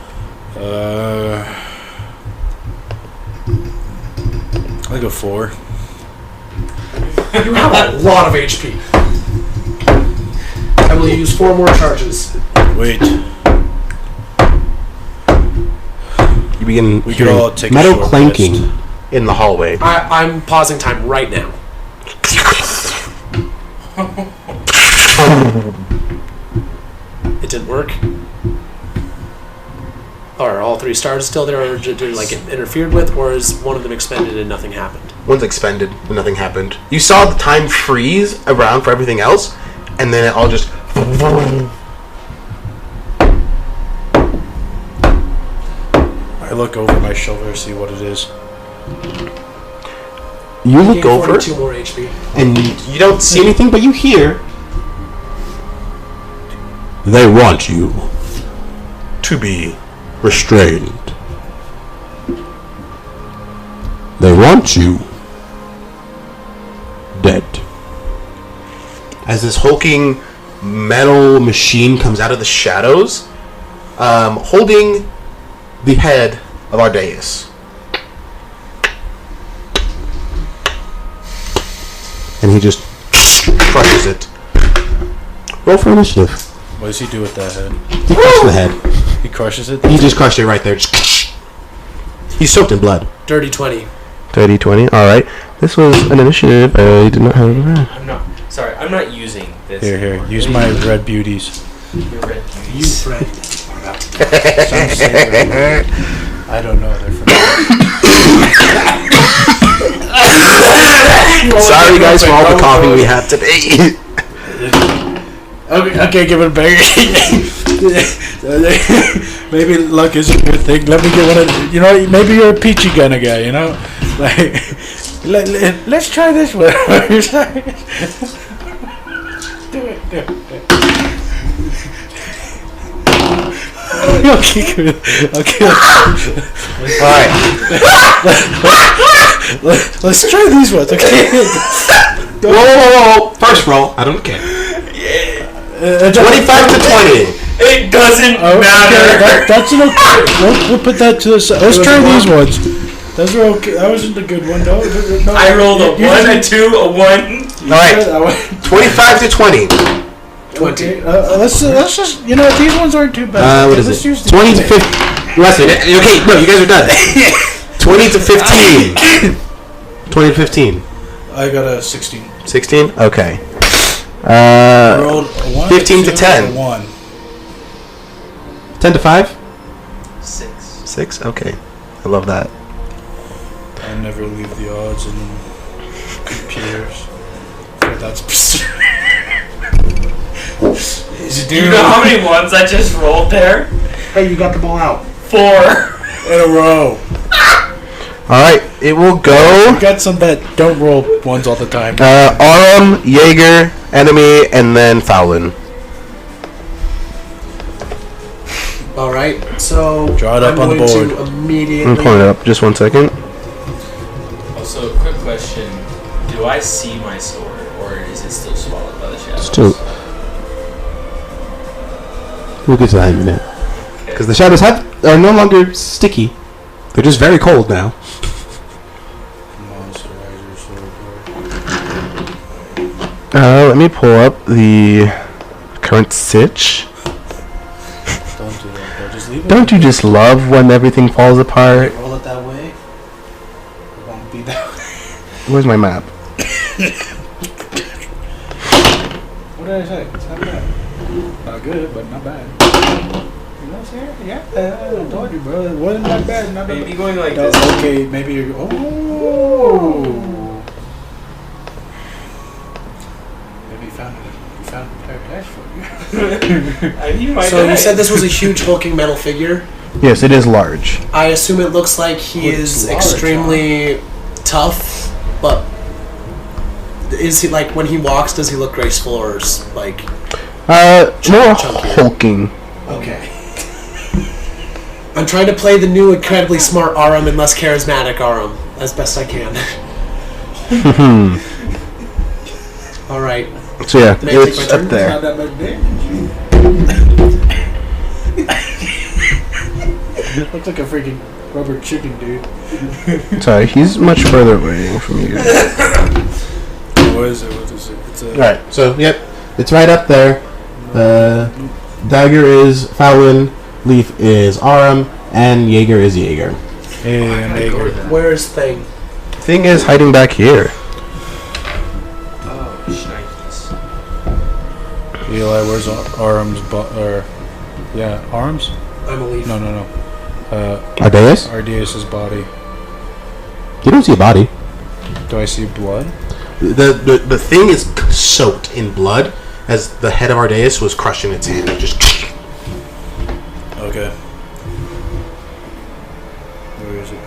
I go 4. You have a lot of HP. I will use 4 more charges. Wait. You begin We could all take a metal short clanking rest. in the hallway. I'm pausing time right now. It didn't work. Are all 3 stars still there, or did it like get interfered with, or is one of them expended and nothing happened? One's expended and nothing happened. You saw the time freeze around for everything else, and then it all just... I look over my shoulder to see what it is. You look Gain over, 42 more HP. and you don't see anything, but you hear... They want you to be restrained. They want you dead. As this hulking metal machine comes out of the shadows, holding the head of Ardeus. And he just crushes it. Roll for initiative. What does he do with that head? He crushed the head. He crushes it? He just crushed it right there. Just he's soaked in blood. Dirty 20. 30, 20. Alright. This was an initiative. I did not have it. I'm not using this. Here. Use my red beauties. Your red You, beauties. friend, are about to die. Sounds sacred. I don't know. They're from Sorry guys for all the coughing we had today. Okay, give it a bang. Maybe luck is a good thing. Let me get one of maybe you're a peachy kind of guy, Like, let's try this one. Do it. Okay. Alright. Let's try these ones, okay? Whoa. First roll. I don't care. 25 to 20. It doesn't matter. That's an okay. We'll put that to the side. Let's try these ones. Those are okay. That wasn't a good one, though. No, I rolled a 1, a 2, a 1. Alright. 25 to 20. 20. Okay, let's just these ones aren't too bad. What is Let's it? use the 20 to 50. Leslie, okay, no, you guys are done. 20 to 15. 20 to 15. I got a 16. 16? Okay. I rolled a 1, 15 a 2, to 10. and a 1. 10 to 5? 6. 6? Okay. I love that. I never leave the odds in computers. That's Do you know how many ones I just rolled there? Hey, you got the ball out. 4. in a row. Alright, it will go. We got some that don't roll ones all the time. Aurum, Jaeger, enemy, and then Fowlin. Alright, so Draw it up I'm on the going board. to I'm immediately pulling it up. Just 1 second. Also, quick question: do I see my sword, or is it still swallowed by the shadows? Still. We'll get to that in a minute. Because the shadows are no longer sticky. They're just very cold now. Let me pull up the current sitch. Don't do that, bro. Just leave it. Don't you just love when everything falls apart? Roll it that way. It won't be that way. Where's my map? What did I say? It's not bad. Not good, but not bad. You know what I'm saying? Yeah, I told you, bro. It wasn't that bad. Not Maybe bad. going like No, this. okay, maybe you're. Oh. Maybe you found paradise for you. So you said this was a huge hulking metal figure. Yes, it is large. I assume it looks like he Oh, it's is large, extremely tough, but is he like when he walks? Does he look graceful or like? More Chunkier. hulking. Okay. I'm trying to play the new incredibly smart aurum and less charismatic aurum as best I can. All right. So yeah, Can I take it's my up turn? there. Not that much damage. Looks like a freaking rubber chicken, dude. Sorry, he's much further away from you. What is it? What is it? It's a. Alright, so yep, it's right up there. Dagger is Fallon, Leaf is Aurum, and Jaeger is Jaeger. And Where's Thing? Thing is hiding back here. Oh, shnikes. Eli, where's Arm's Arms? I'm a Leaf. No. Ardeus? Ardeus' body. You don't see a body. Do I see blood? The thing is soaked in blood as the head of Ardeus was crushed in its hand. It just. Okay. Where is it?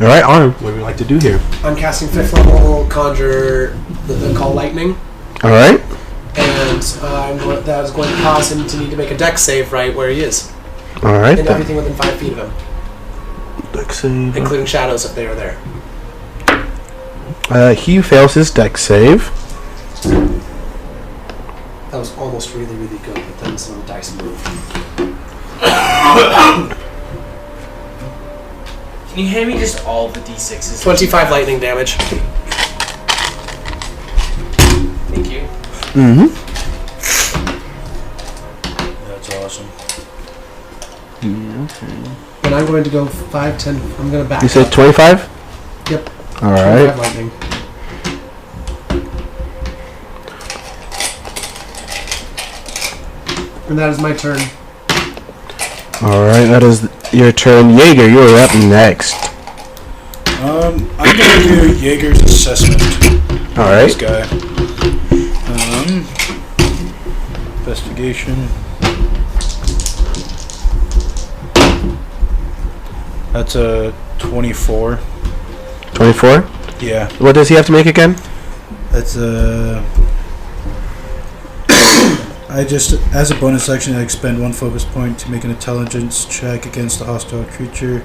Alright, Aurum, what would you like to do here? I'm casting 5th level conjure the call lightning, Alright. and that is going to cause him to need to make a dex save right where he is, Alright. and everything within 5 feet of him, Dex save. including shadows if they are there. He fails his dex save. That was almost really, really good, but then some dice moved. Can you hand me just all the d6s? 25 lightning damage. Thank you. Mm-hmm. That's awesome. And I'm going to go 5, 10. I'm going to back You said up. 25? Yep. Alright. 25 lightning. And that is my turn. Alright, that is your turn. Jaeger, you are up next. I'm gonna do Jaeger's assessment. Alright. This guy. Investigation. That's a 24. 24? Yeah. What does he have to make again? That's a. As a bonus action, I expend 1 focus point to make an intelligence check against a hostile creature,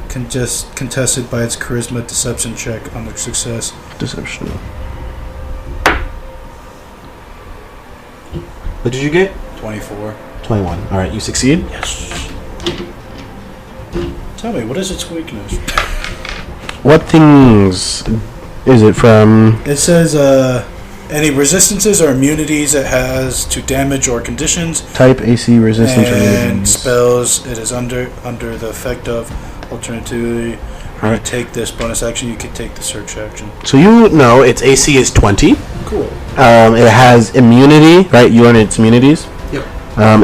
contested by its charisma deception check on their success. Deception. What did you get? 24. 21. Alright, you succeed? Yes. Tell me, what is its weakness? What things is it from? It says, any resistances or immunities it has to damage or conditions, Type, AC, resistance, or and religions. spells it is under the effect of. Alternatively, when you take this bonus action, you can take the search action. So you know its AC is 20. Cool. It has immunity, right? You learn its immunities. Yep.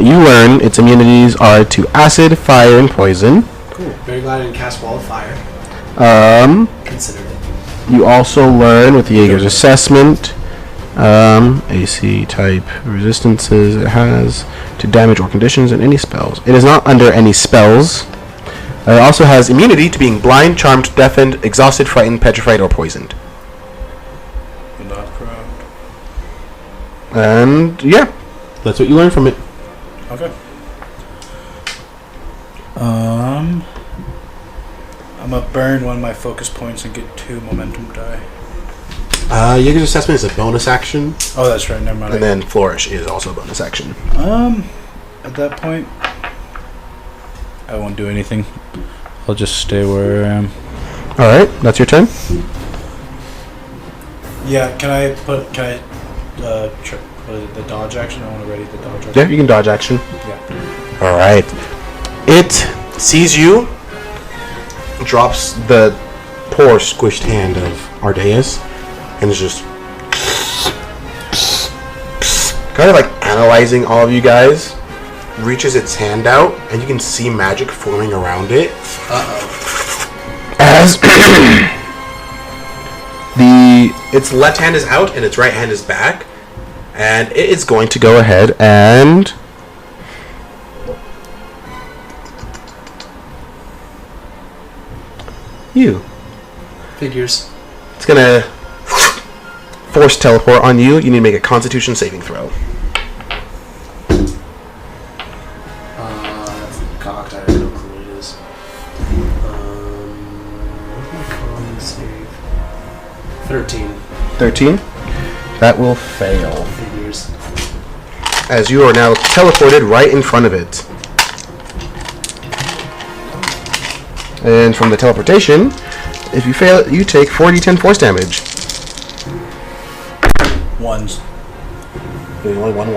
You learn its immunities are to acid, fire, and poison. Cool. Very glad I didn't cast Wall of Fire. Considered it. You also learn with the Jaeger's assessment, AC type resistances it has to damage or conditions and any spells. It is not under any spells. It also has immunity to being blind, charmed, deafened, exhausted, frightened, petrified, or poisoned. But not prone. And yeah, that's what you learn from it. Okay. gonna burn one of my focus points and get 2 momentum die. Jaeger's assessment is a bonus action, Oh, that's right. Never mind. and then flourish is also a bonus action. At that point, I won't do anything. I'll just stay where I am. All right, that's your turn. Yeah. Can I what is it, the dodge action? I want to ready the dodge action. Yeah, you can dodge action. Yeah. All right. It sees you, drops the poor squished hand of Ardeus, and is just kind of like analyzing all of you guys. Reaches its hand out, and you can see magic forming around it. As its left hand is out and its right hand is back, and it is going to go ahead and you. Figures. It's gonna force teleport on you. You need to make a Constitution saving throw. That's cocked. I have no clue what it is. What's my con save? 13. 13. That will fail. Figures. As you are now teleported right in front of it. And from the teleportation, if you fail it, you take 4d10 force damage. Ones. There's only one.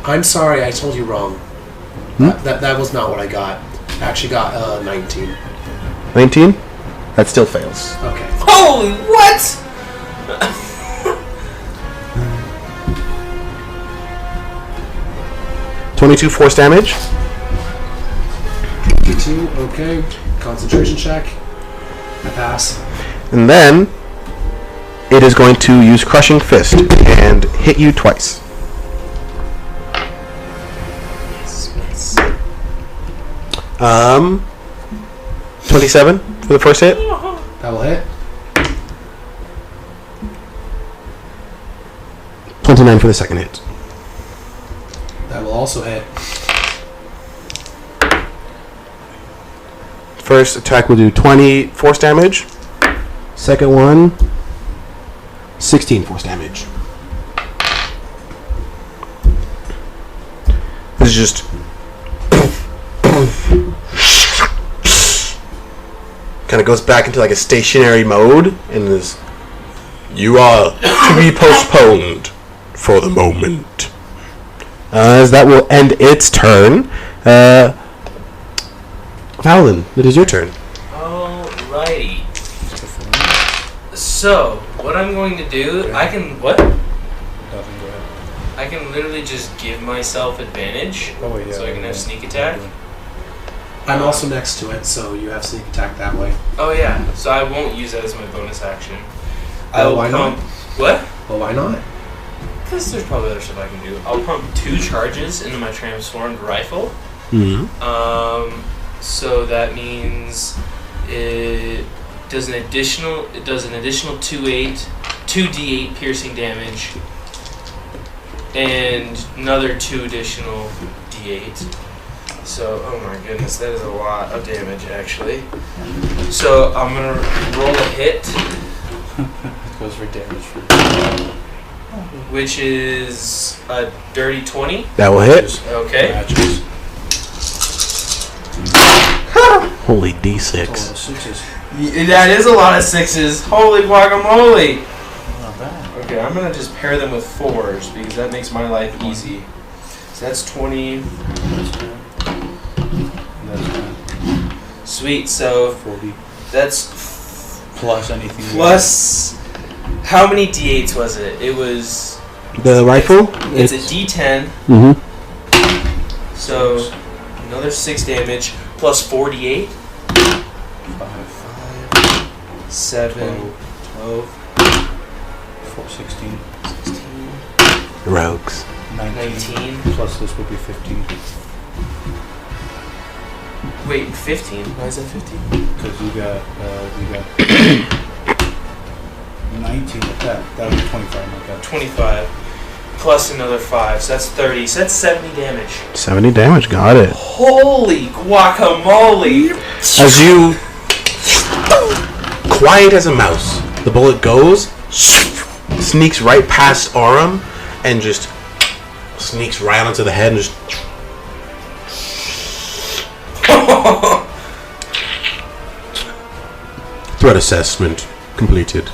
I'm sorry, I told you wrong. That was not what I got. I actually got 19. 19? That still fails. Okay. Holy what? 22 force damage. 2, okay. Concentration check. I pass. And then it is going to use Crushing Fist and hit you twice. 27 for the first hit. That will hit. 29 for the second hit. That will also hit. First attack will do 20 force damage. Second one, 16 force damage. This is just kind of goes back into like a stationary mode and is, you are to be postponed for the moment. As that will end its turn. Fallon, it is your turn. Alrighty. So, what I'm going to do, I can, what? Nothing, go ahead. I can literally just give myself advantage. Oh, yeah. So I can have sneak attack. I'm also next to it, so you have sneak attack that way. Oh yeah, so I won't use that as my bonus action. I Oh, will why not? pump. What? Well, why not? Because there's probably other stuff I can do. I'll pump 2 charges into my transformed rifle. Mm-hmm. So that means it does an additional 2d8 piercing damage, and another 2 additional d8. So, oh my goodness, that is a lot of damage actually. So I'm gonna roll a hit, It goes for damage for which is a dirty 20. That will hit. Okay. matches. Holy Oh, D6. 6s. That is a lot of 6s. Holy guacamole! Not bad. Okay, I'm gonna just pair them with 4s because that makes my life easy. So that's 20. That's good. Sweet. So 40. that's Plus anything. plus. How many d8s was it? It was. The rifle? It's a d10. Mm-hmm. So another 6 damage plus 48. 5, 7, 12, 4, 16, 16, Rogues. 19. 19. Plus this would be 15. Wait, 15? Why is that 15? Because you got 19 with that. That would be 25, not that. 25. Plus another 5, so that's 30. So that's 70 damage. 70 damage, got it. Holy guacamole! As you quiet as a mouse. The bullet goes, sneaks right past aurum, and just sneaks right onto the head and just. Threat assessment completed.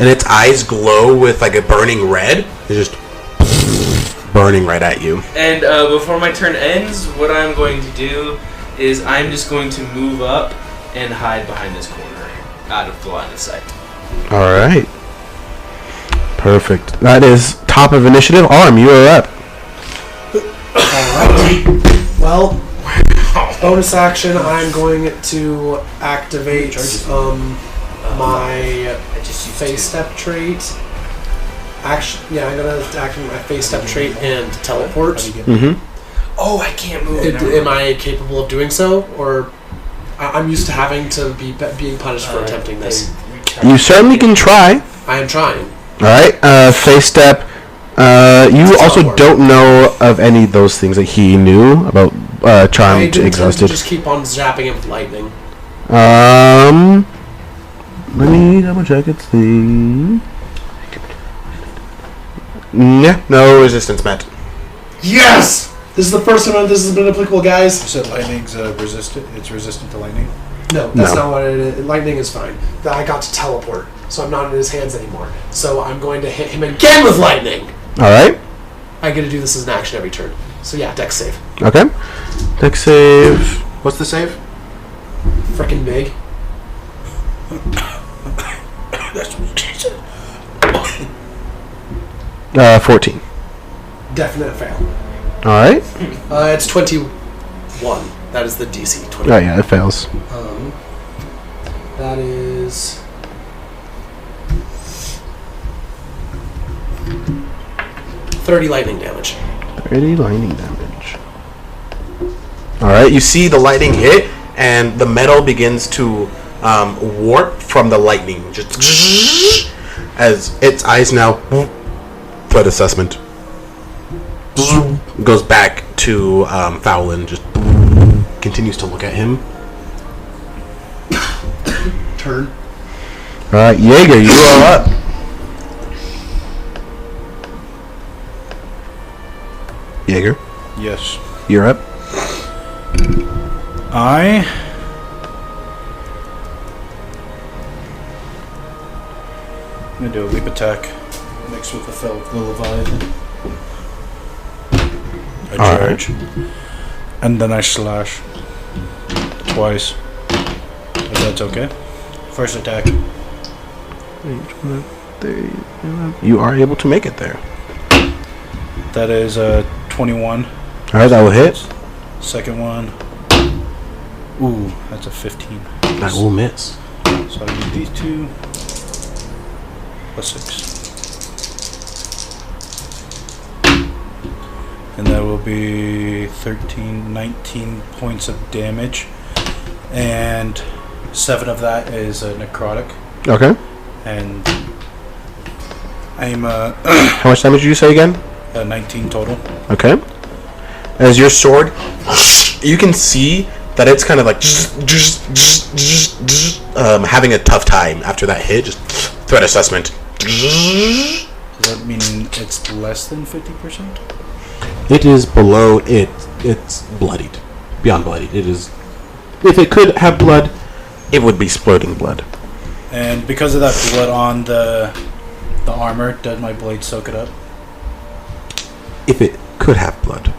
And its eyes glow with like a burning red. It's just burning right at you. And before my turn ends, what I'm going to do is I'm just going to move up and hide behind this corner, out of the line of sight. All right. Perfect. That is top of initiative. Aurum, you are up. Alright. Well, bonus action, I'm going to activate my face step trait. Actually, yeah, I'm going to activate my face step trait and teleport. Mm-hmm. Oh, I can't move. Am I capable of doing so? Or I'm used to having to be being punished for attempting this. You certainly can try. I am trying. All right. Face step. You also don't know of any of those things that he knew about charm to exhausted. Just keep on zapping it with lightning. Let me double check. It's the. Yeah, no resistance met. Yes! This is the first time this has been applicable, guys. You said lightning's resistant. It's resistant to lightning. No, that's not what it is. Lightning is fine. I got to teleport, so I'm not in his hands anymore. So I'm going to hit him again with lightning. All right. I get to do this as an action every turn. So yeah, dex save. Okay. Dex save. What's the save? Frickin' big. That's what she said. 14. Definite fail. All right. It's 21. That is the DC. 21. Oh yeah, it fails. That is 30 lightning damage. 30 lightning damage. All right. You see the lightning hit, and the metal begins to warp from the lightning, just as its eyes now. Threat assessment. Goes back to Fowlin, just continues to look at him. Turn. Alright, Jaeger, you are up. Jaeger, Yes. you're up. I'm gonna do a leap attack mixed with the fell of the Leviathan. I charge. And then I slash. Twice. If that's okay. First attack. You are able to make it there. That is 21. Alright, that will hit. Second one. Ooh, that's a 15. That will miss. So I need these two. Plus 6. And that will be 13, 19 points of damage. And 7 of that is necrotic. Okay. And I'm How much damage did you say again? 19 total. Okay. As your sword, you can see that it's kind of like having a tough time after that hit. Just threat assessment. Does that mean it's less than 50%? It is below it. It's bloodied. Beyond bloodied. It is. If it could have blood, it would be splurting blood. And because of that blood on the armor, does my blade soak it up? If it could have blood.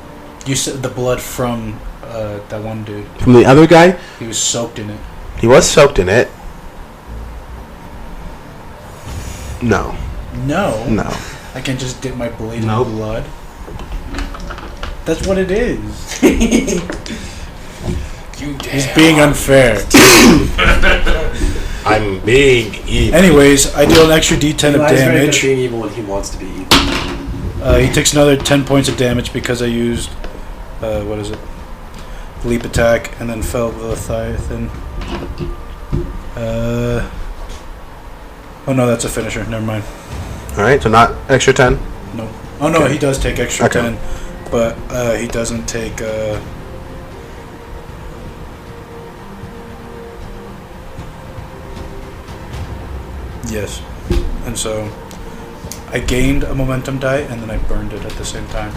You said the blood from that one dude. From the other guy, He was soaked in it. he was soaked in it. No. No. No. I can just dip my blade Nope. in blood. That's what it is. He's being unfair. I'm being evil. Anyways, I deal an extra D10 of Eli's very good at damage. being evil when he wants to be evil. He takes another 10 points of damage because I used, what is it? Leap attack and then fell the Leviathan. Oh no, that's a finisher. Never mind. Alright, so not extra 10? No. Oh no, Okay. he does take extra Okay. 10, but he doesn't take. Yes. And so I gained a momentum die, and then I burned it at the same time.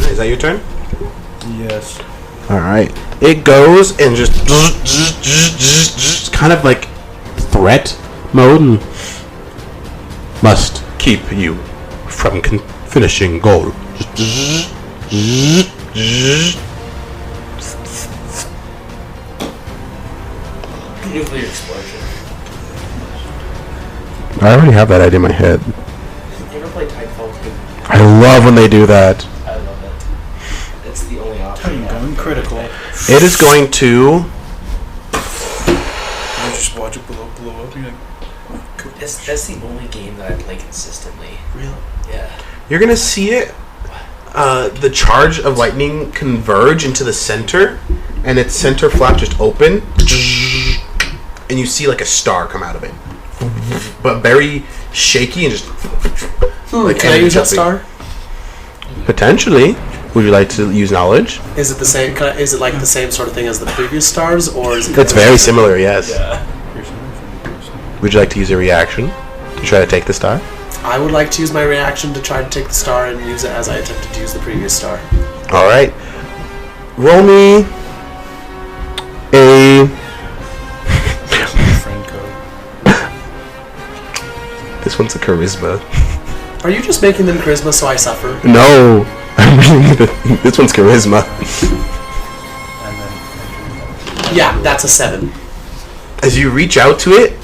Is that your turn? Yes. Alright. It goes and just kind of like threat mode and must keep you from finishing goal. Nuclear explosion. I already have that idea in my head. You ever play Titanfall 2? I love when they do that. I love it. It's the only option. I'm going critical. It is going to... You just watch it blow up. You're like, That's the only game that I play consistently. Really? Yeah. You're going to see it, the charge of lightning converge into the center, and its center flap just open, and you see like a star come out of it. But very shaky and just... like Can I use that star? Potentially. Would you like to use knowledge? Is it the same? Is it like the same sort of thing as the previous stars, or is it? It's very similar, yes. Yeah. Would you like to use a reaction to try to take the star? I would like to use my reaction to try to take the star and use it as I attempted to use the previous star. Alright. Roll me a... friend code. This one's a charisma. Are you just making them charisma so I suffer? No. This one's charisma. And then Yeah, that's a 7. As you reach out to it,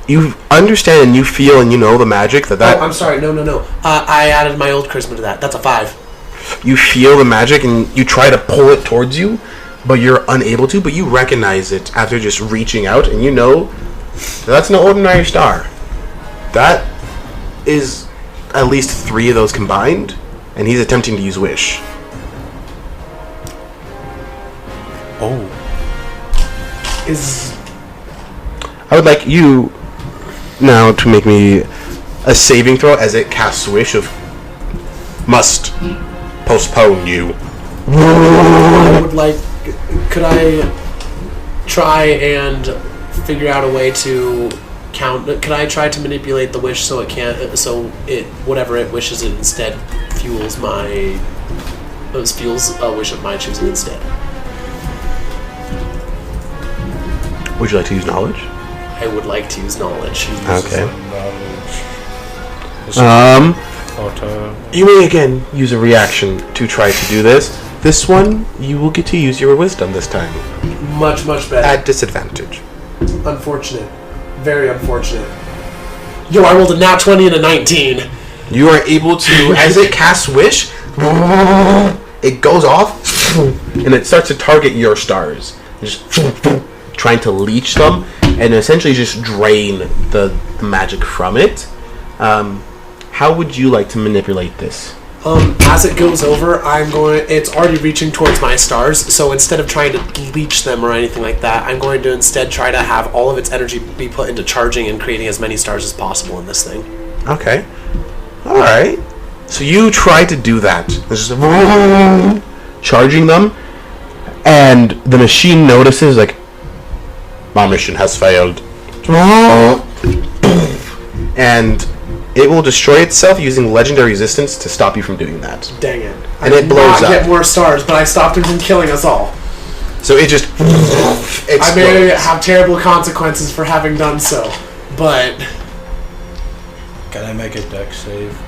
you understand and you feel and you know the magic that Oh, I'm sorry. No. I added my old charisma to that. That's a 5. you feel the magic and you try to pull it towards you, but you're unable to, but you recognize it after just reaching out, and you know that's no ordinary star. That is at least 3 of those combined, and he's attempting to use Wish. oh, Is I would like you now to make me a saving throw as it casts Wish of must postpone you. I would like. Could I try and figure out a way to count? Could I try to manipulate the wish so it can't? So it whatever it wishes it instead fuels my. Fuels a wish of my choosing instead. Would you like to use knowledge? I would like to use knowledge. Okay. knowledge. Auto. You may again use a reaction to try to do this. This one, you will get to use your wisdom this time. Much better. At disadvantage. Unfortunate. Very unfortunate. Yo, I rolled a nat 20 and a 19. You are able to, as it casts Wish, it goes off, and it starts to target your stars. Just trying to leech them, and essentially just drain the magic from it. How would you like to manipulate this? As it goes over, it's already reaching towards my stars, so instead of trying to leech them or anything like that, I'm going to instead try to have all of its energy be put into charging and creating as many stars as possible in this thing. Okay. Alright. So you try to do that. It's just charging them, and the machine notices, like, my mission has failed. And it will destroy itself using legendary resistance to stop you from doing that. Dang it. And it blows I up. get more stars, but I stopped him from killing us all. So it just explodes. I may have terrible consequences for having done so, but... Can I make a dex save?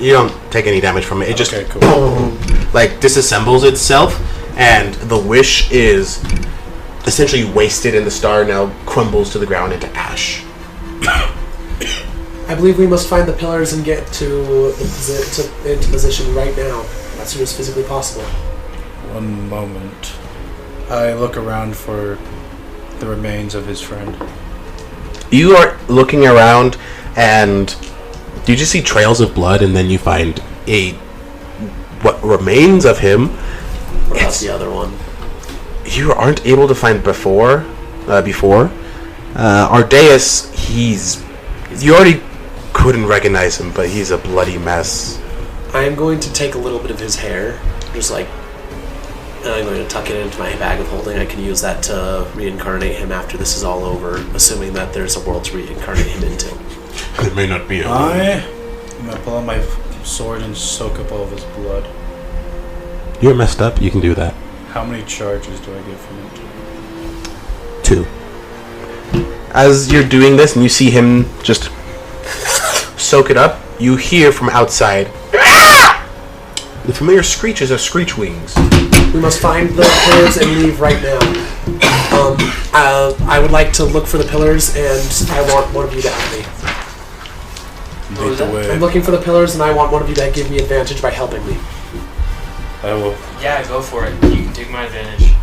You don't take any damage from it. It just Okay, cool. like disassembles itself, and the wish is essentially wasted, and the star now crumbles to the ground into ash. I believe we must find the pillars and get into position right now, as soon as physically possible. One moment. I look around for the remains of his friend. You are looking around, and you just see trails of blood, and then you find what remains of him. What about the other one? You aren't able to find before. Ardeus, you already couldn't recognize him, but he's a bloody mess. I am going to take a little bit of his hair, just like And I'm going to tuck it into my bag of holding. I can use that to reincarnate him after this is all over, assuming that there's a world to reincarnate him into. It may not be. I'm gonna pull out my sword and soak up all of his blood. You're messed up. You can do that. How many charges do I get from it? 2. As you're doing this and you see him just soak it up, you hear from outside the familiar screeches of screech wings. We must find the pillars and leave right now. I would like to look for the pillars, and I want one of you to help me. Lead the way. I'm looking for the pillars, and I want one of you to give me advantage by helping me. I will. Yeah, go for it. You can take my advantage.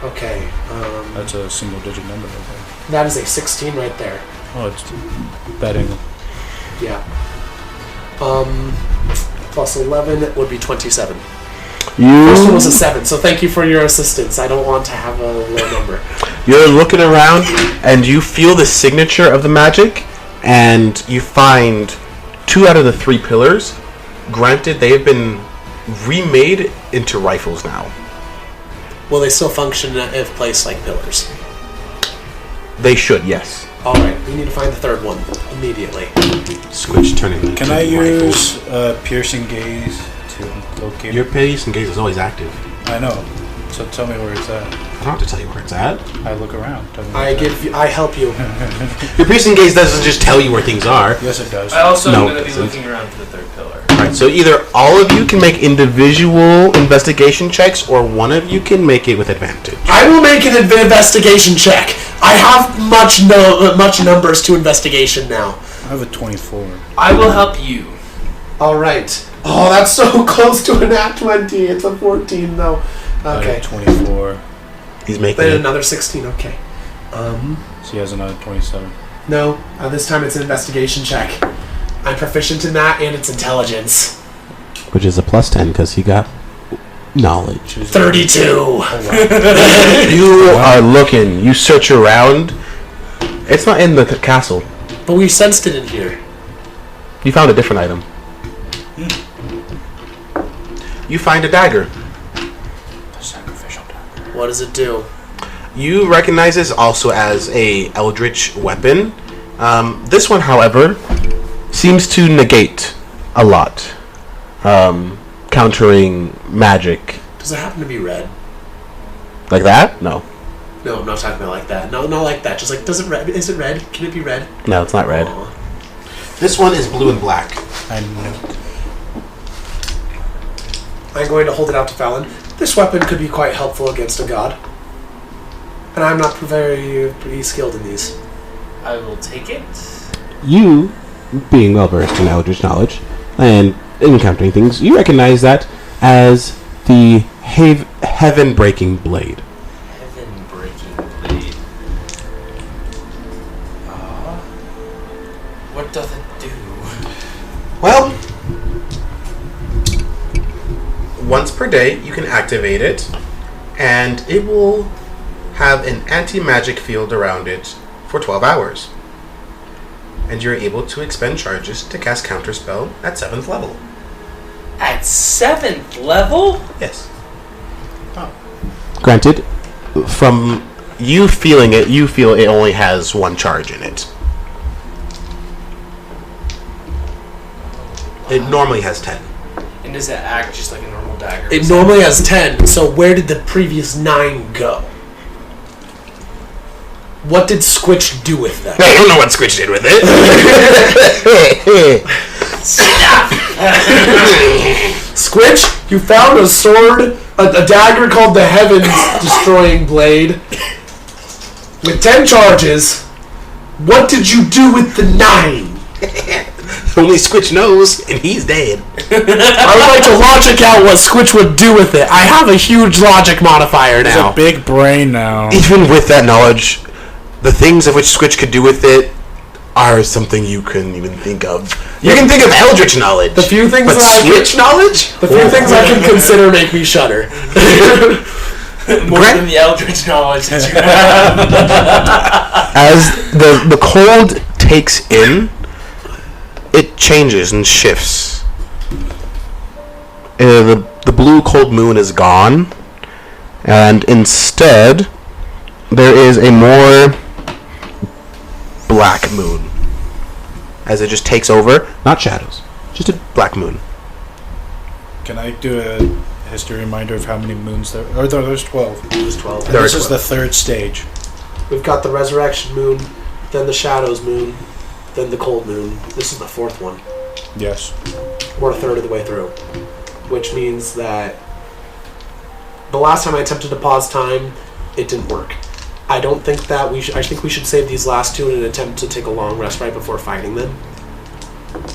Okay. That's a single-digit number, I think. That is a 16 right there. Oh, it's bad angle. Yeah. Plus 11 would be 27. First one was a 7, so thank you for your assistance. I don't want to have a low number. You're looking around and you feel the signature of the magic, and you find 2 out of the 3 pillars. Granted, they have been remade into rifles now. Will they still function if placed like pillars? They should, yes. Alright, we need to find the third one immediately. Switch turning. Can I use piercing gaze to locate Your it? piercing gaze is always active. I know. So tell me where it's at. I don't have to tell you where it's at. I look around. Tell me where I help you. Your piercing gaze doesn't just tell you where things are. Yes, it does. I also No, am going to be it's- looking around for the third pillar. Alright, so either all of you can make individual investigation checks, or one of you can make it with advantage. I will make an investigation check. I have much numbers to investigation now. I have a 24. I will help you. Alright. Oh, that's so close to a nat 20. It's a 14 though. I Okay. have 24. He's making Then it. another 16, okay. So he has another 27. No, this time it's an investigation check. I'm proficient in that, and it's intelligence. Which is a plus 10 because he got knowledge. 32! You are looking. You search around. It's not in the castle. But we sensed it in here. You found a different item. You find a dagger. Sacrificial dagger. What does it do? You recognize this also as a eldritch weapon. This one, however, seems to negate a lot, countering magic. Does it happen to be red? Like that? No. No, I'm not talking about like that. No, not like that. Just like, does it red? Is it red? Can it be red? No, it's not red. Aw. This one is blue and black. I know. I'm going to hold it out to Fallon. This weapon could be quite helpful against a god. And I'm not pretty skilled in these. I will take it. You, being well versed in eldritch knowledge and encountering things, you recognize that as the heaven-breaking blade. Heaven-breaking blade. What doth it do? Well, once per day you can activate it, and it will have an anti-magic field around it for 12 hours. And you're able to expend charges to cast Counterspell at 7th level. At 7th level? Yes. Granted, from you feeling it, you feel it only has 1 charge in it. It normally has 10. And does it act just like a normal dagger? It normally has 10, so where did the previous 9 go? What did Squitch do with them? I don't know what Squitch did with it. Squitch, you found a sword, a dagger called the Heavens Destroying Blade, with 10 charges. What did you do with the 9? Only Squitch knows, and he's dead. I would like to logic out what Squitch would do with it. I have a huge logic modifier There's now. a big brain now. Even with that knowledge, the things of which Squitch could do with it are something you couldn't even think of. You can think of eldritch knowledge. The few things but that I can, Switch knowledge? the few things I can consider make me shudder. More than the eldritch knowledge that you have. As the cold takes in, it changes and shifts. The the blue cold moon is gone, and instead there is a more black moon as it just takes over. Not shadows, just a black moon. Can I do a history reminder of how many moons there are? There's 12. There's 12. And this is the third stage. We've got the resurrection moon, then the shadows moon, then the cold moon. This is the fourth one. Yes. We're a third of the way through, which means that the last time I attempted to pause time, it didn't work. I don't think that we should. I think we should save these last two in an attempt to take a long rest right before fighting them.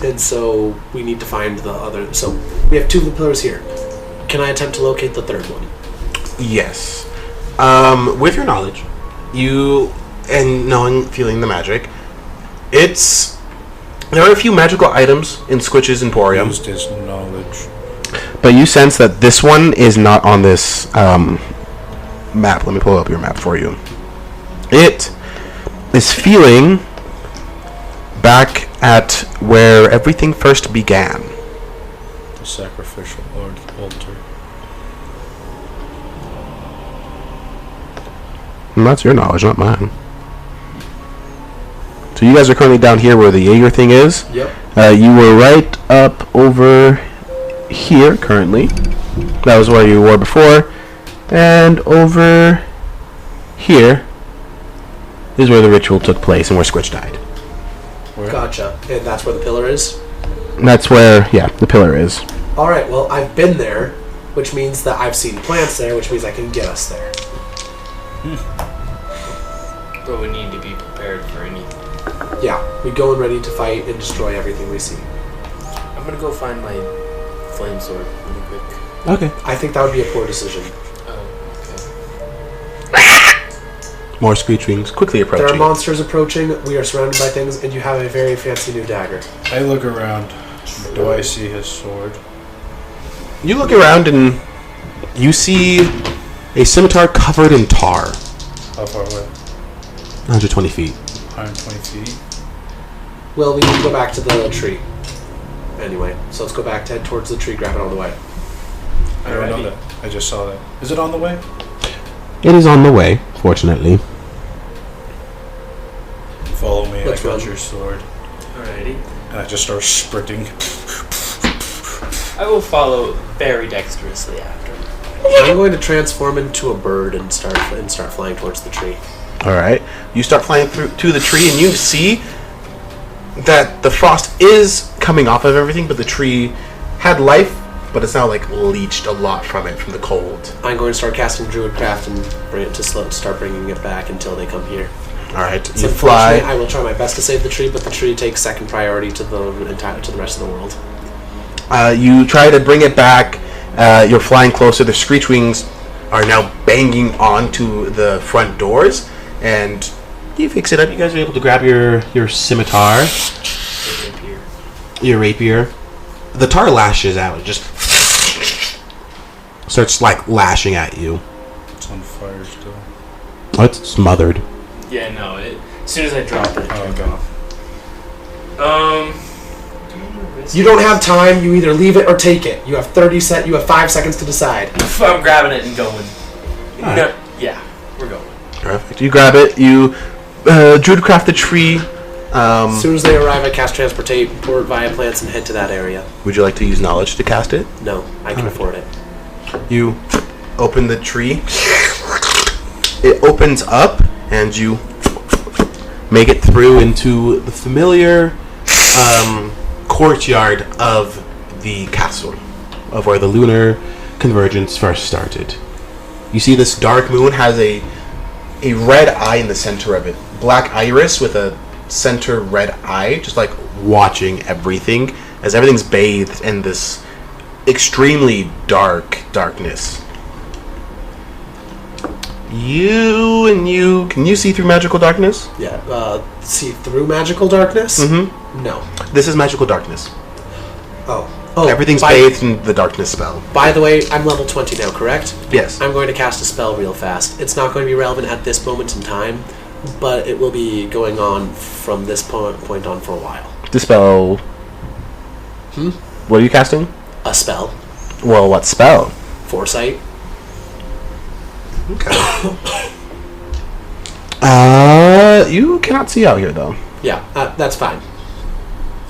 And so we need to find the other. So we have two pillars here. Can I attempt to locate the third one? Yes. With your knowledge, you and feeling the magic, there are a few magical items in Squitch's Emporium. Used his knowledge. But you sense that this one is not on this map. Let me pull up your map for you. It is feeling back at where everything first began. The sacrificial altar. And that's your knowledge, not mine. So you guys are currently down here where the Jaeger thing is. Yep. You were right up over here currently. That was where you were before. And over here is where the ritual took place and where Squitch died. Where? Gotcha. And that's where the pillar is? That's where, the pillar is. Alright, well, I've been there, which means that I've seen plants there, which means I can get us there. But we need to be prepared for anything. Yeah, we go and ready to fight and destroy everything we see. I'm gonna go find my flame sword really quick. Okay. I think that would be a poor decision. Oh, More screech wings quickly There are approaching. monsters approaching, we are surrounded by things, and you have a very fancy new dagger. I look around. Do I see his sword? You look around and you see a scimitar covered in tar. How far away? 120 feet. 120 feet. Well, we need to go back to the tree. Anyway, so let's go back to head towards the tree, grab it on the way. I don't know that. I just saw that. Is it on the way? It is on the way, fortunately. Follow me. Let's I got run. your sword. alrighty. And I just start sprinting. I will follow very dexterously after. I'm going to transform into a bird and start flying towards the tree. All right. You start flying through to the tree, and you see that the frost is coming off of everything, but the tree had life, but it's now like leached a lot from it, from the cold. I'm going to start casting Druidcraft and bring it to start bringing it back until they come here. All right. So You unfortunately, fly. I will try my best to save the tree, but the tree takes second priority to the rest of the world. You try to bring it back. You're flying closer. The screech wings are now banging onto the front doors, and you fix it up. You guys are able to grab your scimitar, your rapier. The tar lashes out. It just starts like lashing at you. It's on fire still. Oh, it's smothered. Yeah, no. As soon as I drop it, it Oh, turns okay. off. You don't have time. You either leave it or take it. You have 5 seconds to decide. I'm grabbing it and going. Alright. No, yeah, we're going. Perfect. You grab it. You druidcraft the tree. As soon as they arrive, I cast Transport via plants and head to that area. Would you like to use knowledge to cast it? No, I can afford it. You open the tree. It opens up, and you make it through into the familiar courtyard of the castle, of where the Lunar Convergence first started. You see this dark moon has a red eye in the center of it. Black iris with a center red eye, just like watching everything, as everything's bathed in this extremely darkness. Can you see through magical darkness? Yeah, see through magical darkness? Mm-hmm. No. This is magical darkness. Oh, Everything's bathed in the darkness spell. By the way, I'm level 20 now, correct? Yes. I'm going to cast a spell real fast. It's not going to be relevant at this moment in time, but it will be going on from this point on for a while. The spell. What are you casting? A spell. Well, what spell? Foresight. Okay. You cannot see out here, though. Yeah, that's fine.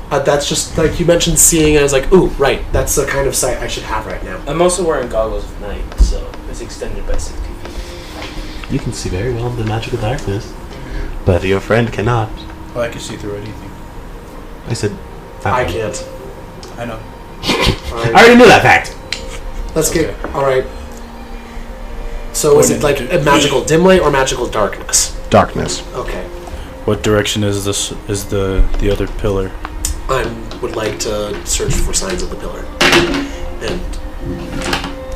That's just like you mentioned seeing, and I was like, ooh, right, that's the kind of sight I should have right now. I'm also wearing goggles at night, so it's extended by 60 feet. You can see very well in the magical darkness, but your friend cannot. Well, I can see through anything. I said, I can't. I know. I already knew that fact. Let's Okay. get all right. So is it like a magical dim light or magical darkness? Darkness. Okay. What direction is this? Is the other pillar? I would like to search for signs of the pillar. And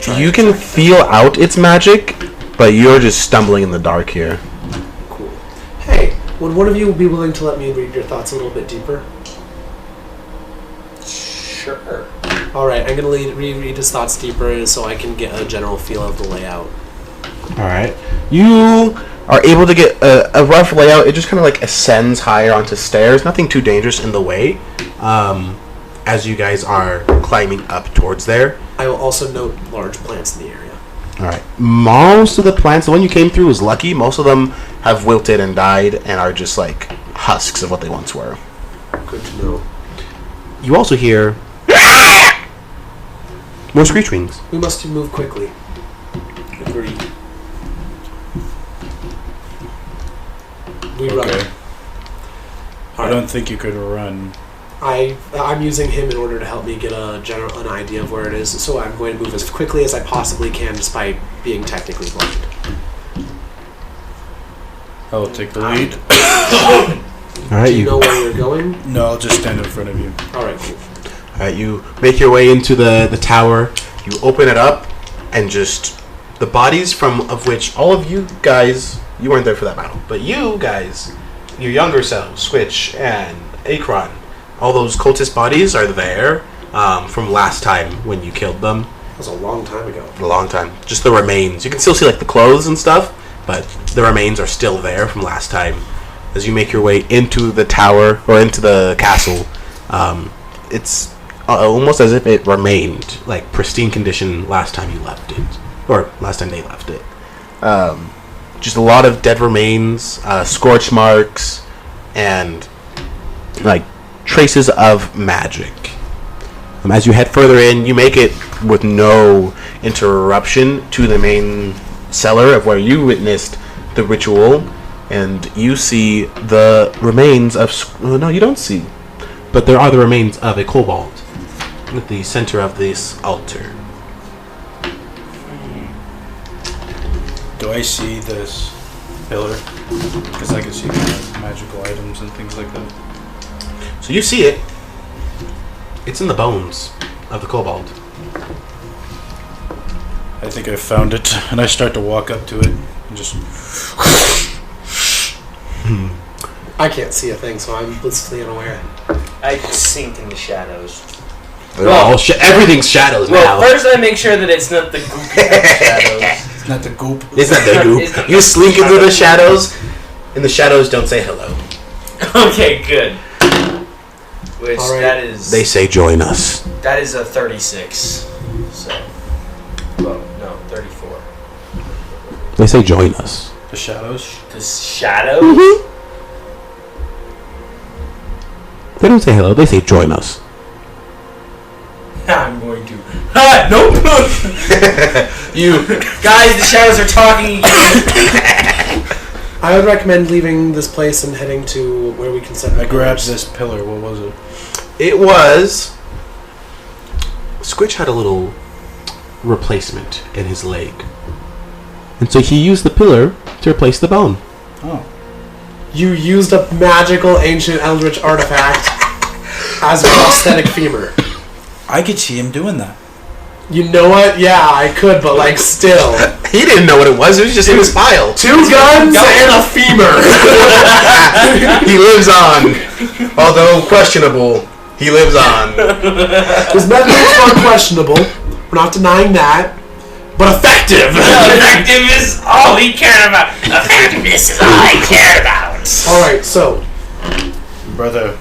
try You to can track feel out its magic, but you're just stumbling in the dark here. that. Cool. Hey, would one of you be willing to let me read your thoughts a little bit deeper? Sure. All right, I'm going to reread his thoughts deeper so I can get a general feel of the layout. All right. You are able to get a rough layout. It just kind of like ascends higher onto stairs. Nothing too dangerous in the way. As you guys are climbing up towards there. I will also note large plants in the area. All right. Most of the plants, the one you came through was lucky. Most of them have wilted and died and are just like husks of what they once were. Good to know. You also hear more screech wings. We must move quickly. Agreed. We run. Okay. All I right. don't think you could run. I'm using him in order to help me get an idea of where it is. So I'm going to move as quickly as I possibly can, despite being technically blind. I will take the lead. All right. Do you know where you're going? No, I'll just stand in front of you. All right. Cool. Alright, you make your way into the tower, you open it up, and just the bodies of which all of you guys, you weren't there for that battle, but you guys, your younger selves, Switch and Akron, all those cultist bodies are there from last time when you killed them. That was a long time ago. A long time. Just the remains. You can still see like the clothes and stuff, but the remains are still there from last time. As you make your way into the tower, or into the castle, it's almost as if it remained like pristine condition last time you left it, or last time they left it. Just a lot of dead remains, scorch marks, and like traces of magic. As you head further in, you make it with no interruption to the main cellar of where you witnessed the ritual, and you see the remains of... No, you don't see. But there are the remains of a kobold at the center of this altar. Do I see this pillar? Because I can see kind of magical items and things like that. So you see it. It's in the bones of the kobold. I think I found it, and I start to walk up to it and just... I can't see a thing, so I'm blissfully unaware. I sink in the shadows. They're all everything's shadows now. Well, first I make sure that it's not the goopy shadows. It's not the goop. It's not the It's goop. the You slink into the shadows, and the shadows don't say hello. Okay, good. Which All right. that is They say join us. that is a 36. So, well, no, 34. They say join us. The shadows? The shadows. Mm-hmm. They don't say hello. They say join us. I'm going to. Ah, nope. You Guys, the shadows are talking again. I would recommend leaving this place and heading to where we can set the I grabbed pillars. this pillar. What was it? It was... Squitch had a little replacement in his leg. And so he used the pillar to replace the bone. Oh. You used a magical ancient eldritch artifact as a prosthetic femur. I could see him doing that. You know what? Yeah, I could, but like still. He didn't know what it was. It was just in his file. 2 guns and a femur. He lives on. Although questionable, he lives on. His methods are questionable. We're not denying that. But effective! Effective is all we care about. Effectiveness is all I care about. Alright, so. Brother.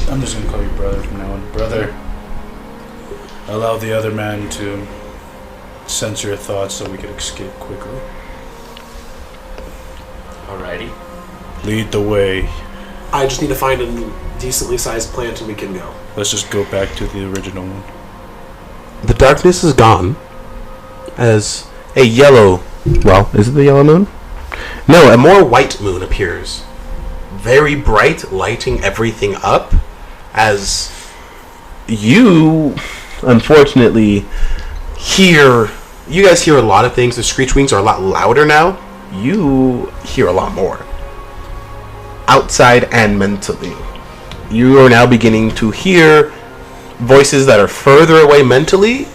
I'm just going to call you brother from now on. Brother. Allow the other man to censor your thoughts so we can escape quickly. Alrighty. Lead the way. I just need to find a decently sized plant and we can go. Let's just go back to the original one. The darkness is gone as a yellow... Well, is it the yellow moon? No, a more white moon appears. Very bright, lighting everything up as you, unfortunately, hear... You guys hear a lot of things. The screech wings are a lot louder now. You hear a lot more. Outside and mentally. You are now beginning to hear voices that are further away mentally,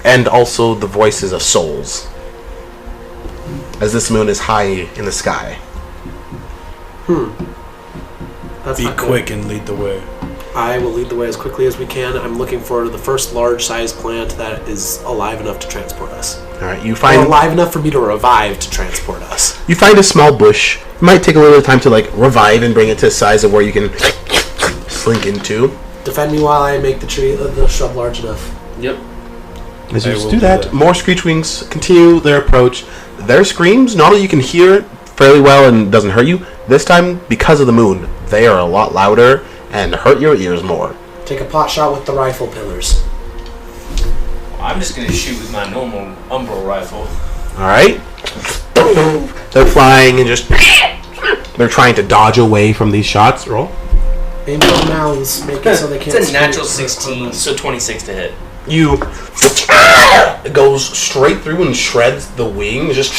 and also the voices of souls. As this moon is high in the sky. That's Be not good. quick and lead the way. I will lead the way as quickly as we can. I'm looking for the first large-sized plant that is alive enough to transport us. Alright, you Or find alive enough for me to revive to transport us. you find a small bush. It might take a little time to like revive and bring it to the size of where you can slink into. Defend me while I make the tree, the shrub large enough. Yep. As you I just will do do that, that. more screech wings continue their approach. Their screams, not only you can hear it fairly well and doesn't hurt you, this time, because of the moon, they are a lot louder and hurt your ears more. Take a pot shot with the rifle pillars. I'm just gonna shoot with my normal Umbro rifle. Alright? They're flying and just... They're trying to dodge away from these shots. Roll. Aim for the mouths, make it so they can't It's a natural scream. 16, so 26 to hit. You... It goes straight through and shreds the wing, just...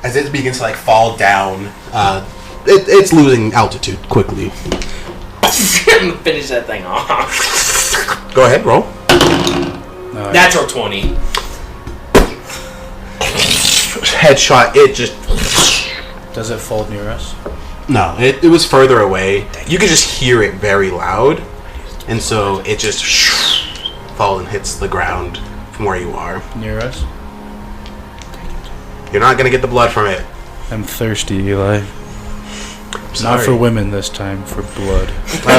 As it begins to, like, fall down. It's losing altitude quickly. I'm gonna finish that thing off. Go ahead, roll. Natural 20. Headshot, it just... Does it fall near us? No, it was further away. You could just hear it very loud. And so it just falls and hits the ground from where you are. Near us? You're not going to get the blood from it. I'm thirsty, Eli. Sorry. Not for women this time, for blood.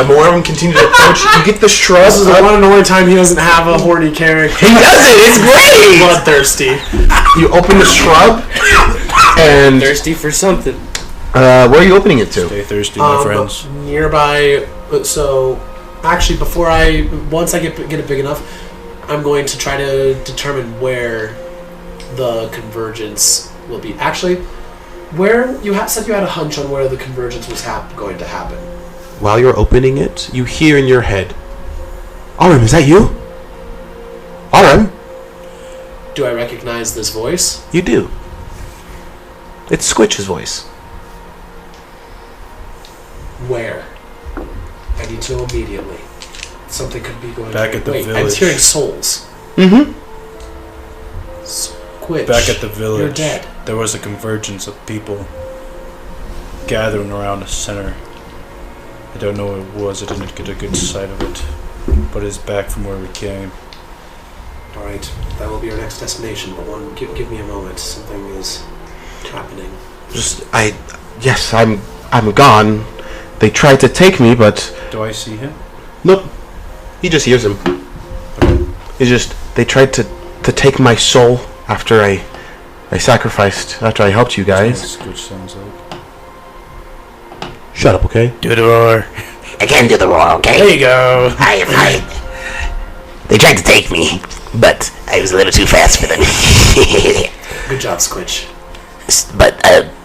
More of them continue to approach. You get the shrub. This is the one and only time he doesn't have a horny character. He does it! It's great! Bloodthirsty. You open the shrub, and Thirsty for something. where are you opening it to? Stay thirsty, my friends. Nearby. So, actually, once I get it big enough, I'm going to try to determine where the convergence will be. Actually, where you said you had a hunch on where the convergence was going to happen. While you're opening it, you hear in your head, Aurum, is that you? Aurum? Do I recognize this voice? You do. It's Squitch's voice. Where? I need to know immediately. Something could be going Back on. at the Wait, I village. was hearing souls. Mm-hmm. Squitch. Back at the village, You're dead. there was a convergence of people gathering around a center. I don't know what it was. I didn't get a good sight of it, but it's back from where we came. All right, that will be our next destination. But give me a moment. Something is happening. Yes, I'm gone. They tried to take me, but Do I see him? nope. He just hears him. They tried to take my soul after I sacrificed, after I helped you guys. Which sounds like. Shut up, okay? Do the roar. I can do the roar, okay? There you go. They tried to take me, but I was a little too fast for them. Good job, Squitch. But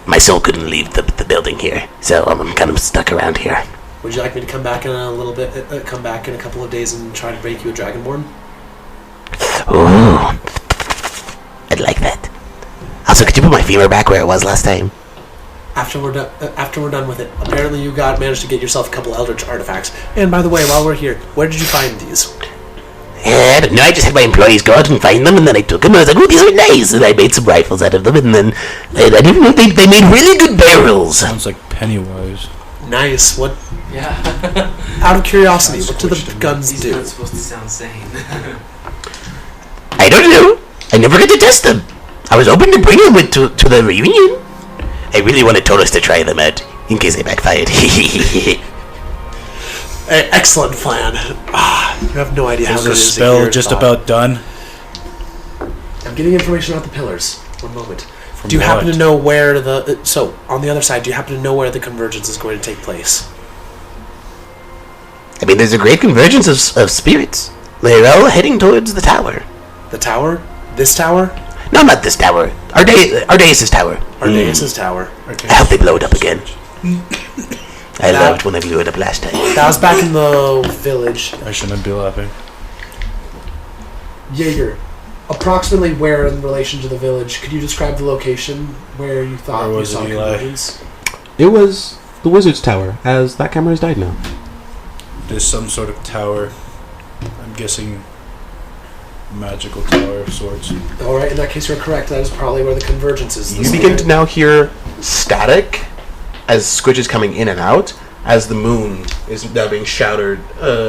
my soul couldn't leave the building here, so I'm kind of stuck around here. Would you like me to come back in a little bit? Come back in a couple of days and try to break you a dragonborn? Ooh, I'd like that. Also, could you put my femur back where it was last time? After we're done with it, apparently you managed to get yourself a couple eldritch artifacts. And by the way, while we're here, where did you find these? I don't know, I just had my employees go out and find them, and then I took them, and I was like, oh, these are nice, and I made some rifles out of them, and then I didn't know they made really good barrels. Sounds like Pennywise. Nice. What? Yeah. Out of curiosity, what do the guns He's do? not supposed to sound sane. I don't know. I never got to test them. I was hoping to bring them to the reunion. I really wanted Taurus to try them out, in case they backfired. Excellent plan. You have no idea how Is good the it is to spell hear just thought. about done? I'm getting information about the pillars. One moment. From Do you happen what? to know where the... So, on the other side, do you happen to know where the convergence is going to take place? I mean, there's a great convergence of spirits. They're all heading towards the tower. The tower? This tower? No, not this tower. Ardeus' tower. Ardeus' tower. I hope they blow it up again. I loved when they blew it up last time. That was back in the village. I shouldn't be laughing. Jaeger, approximately where in relation to the village? Could you describe the location where you thought Where you was saw it, Eli? convergence? It was the wizard's tower, as that camera has died now. There's some sort of tower. I'm guessing magical tower of sorts. Alright, in that case you're correct. That is probably where the convergence is. You begin to now hear static as Squidge is coming in and out, as the moon is now being shadowed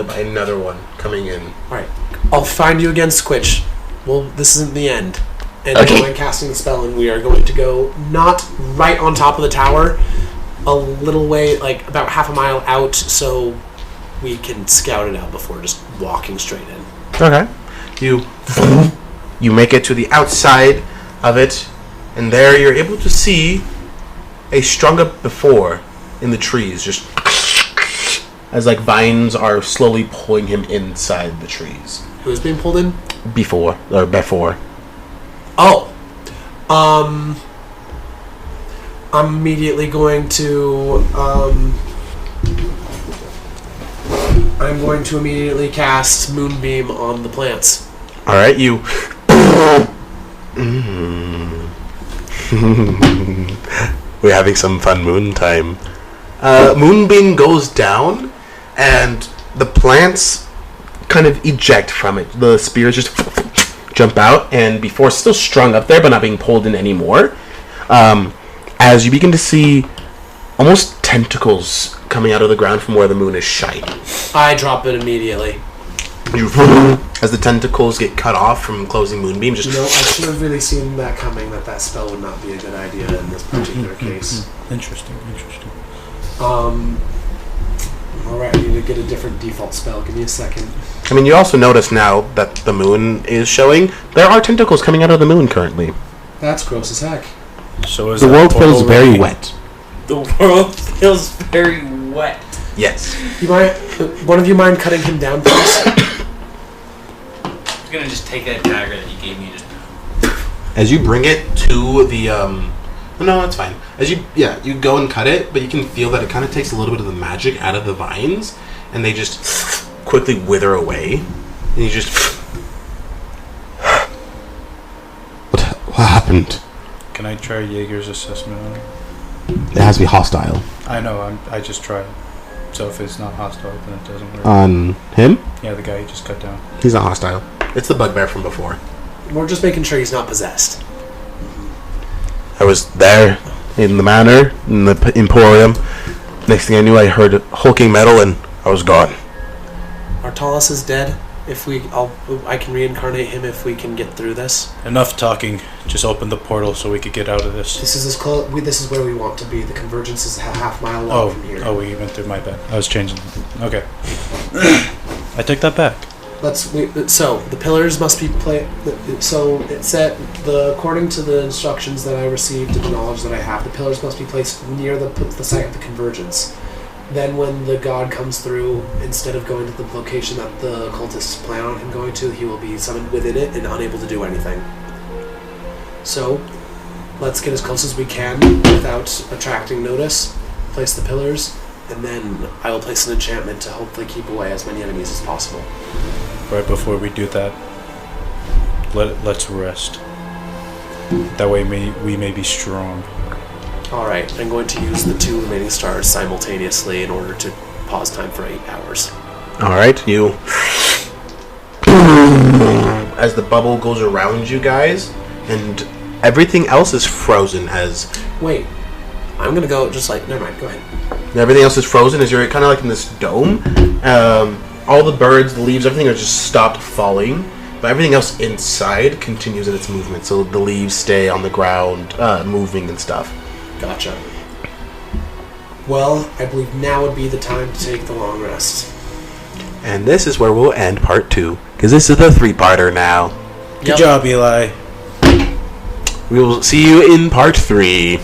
by another one coming in. Alright. I'll find you again, Squitch. Well, this isn't the end. And Okay. I'm casting the spell, and we are going to go not right on top of the tower, a little way, like about half a mile out, so we can scout it out before just walking straight in. Okay. You make it to the outside of it, and there you're able to see a strung up before in the trees, just as like vines are slowly pulling him inside the trees. Who's being pulled in? Before. Oh. I'm immediately going to, I'm going to immediately cast Moonbeam on the plants. Alright, you... We're having some fun moon time. Moonbeam goes down, and the plants kind of eject from it. The spears just jump out, and before still strung up there, but not being pulled in anymore, as you begin to see almost tentacles coming out of the ground from where the moon is shining. I drop it immediately. As the tentacles get cut off from closing Moonbeam, just... You know, I should have really seen that coming, that spell would not be a good idea in this particular case. Interesting. Alright, I need to get a different default spell. Give me a second. I mean, you also notice now that the moon is showing, there are tentacles coming out of the moon currently. That's gross as heck. So is The that world portal feels very ready? wet. The world feels very wet. Yes. You might, one of you mind cutting him down, please? I'm gonna just take that dagger that you gave me. Just As you bring it to the, no, that's fine. As you go and cut it, but you can feel that it kind of takes a little bit of the magic out of the vines, and they just quickly wither away. And you just... What happened? Can I try Jaeger's assessment on it? It has to be hostile. I know. I just tried. So if it's not hostile, then it doesn't work. On him? Yeah, the guy you just cut down. He's not hostile. It's the bugbear from before. We're just making sure he's not possessed. I was there in the manor, in the emporium. Next thing I knew, I heard hulking metal, and I was gone. Artalis is dead. I can reincarnate him if we can get through this. Enough talking. Just open the portal so we could get out of this. This is as close. This is where we want to be. The convergence is a half mile long from here. We went through my bed. I was changing. Okay. I take that back. So the pillars must be So it said according to the instructions that I received and the knowledge that I have, the pillars must be placed near the site of the convergence. Then when the god comes through, instead of going to the location that the cultists plan on him going to, he will be summoned within it and unable to do anything. So, let's get as close as we can without attracting notice, place the pillars, and then I will place an enchantment to hopefully keep away as many enemies as possible. Right before we do that, let's rest. That way we may be strong. Alright, I'm going to use the 2 remaining stars simultaneously in order to pause time for 8 hours. Alright, you... As the bubble goes around you guys, and everything else is frozen as... Wait, I'm gonna go never mind, go ahead. Everything else is frozen as you're kind of like in this dome. All the birds, the leaves, everything are just stopped falling. But everything else inside continues in its movement. So the leaves stay on the ground, moving and stuff. Gotcha. Well, I believe now would be the time to take the long rest. And this is where we'll end part 2. Because this is the 3-parter now. Good job, Eli. We will see you in part 3.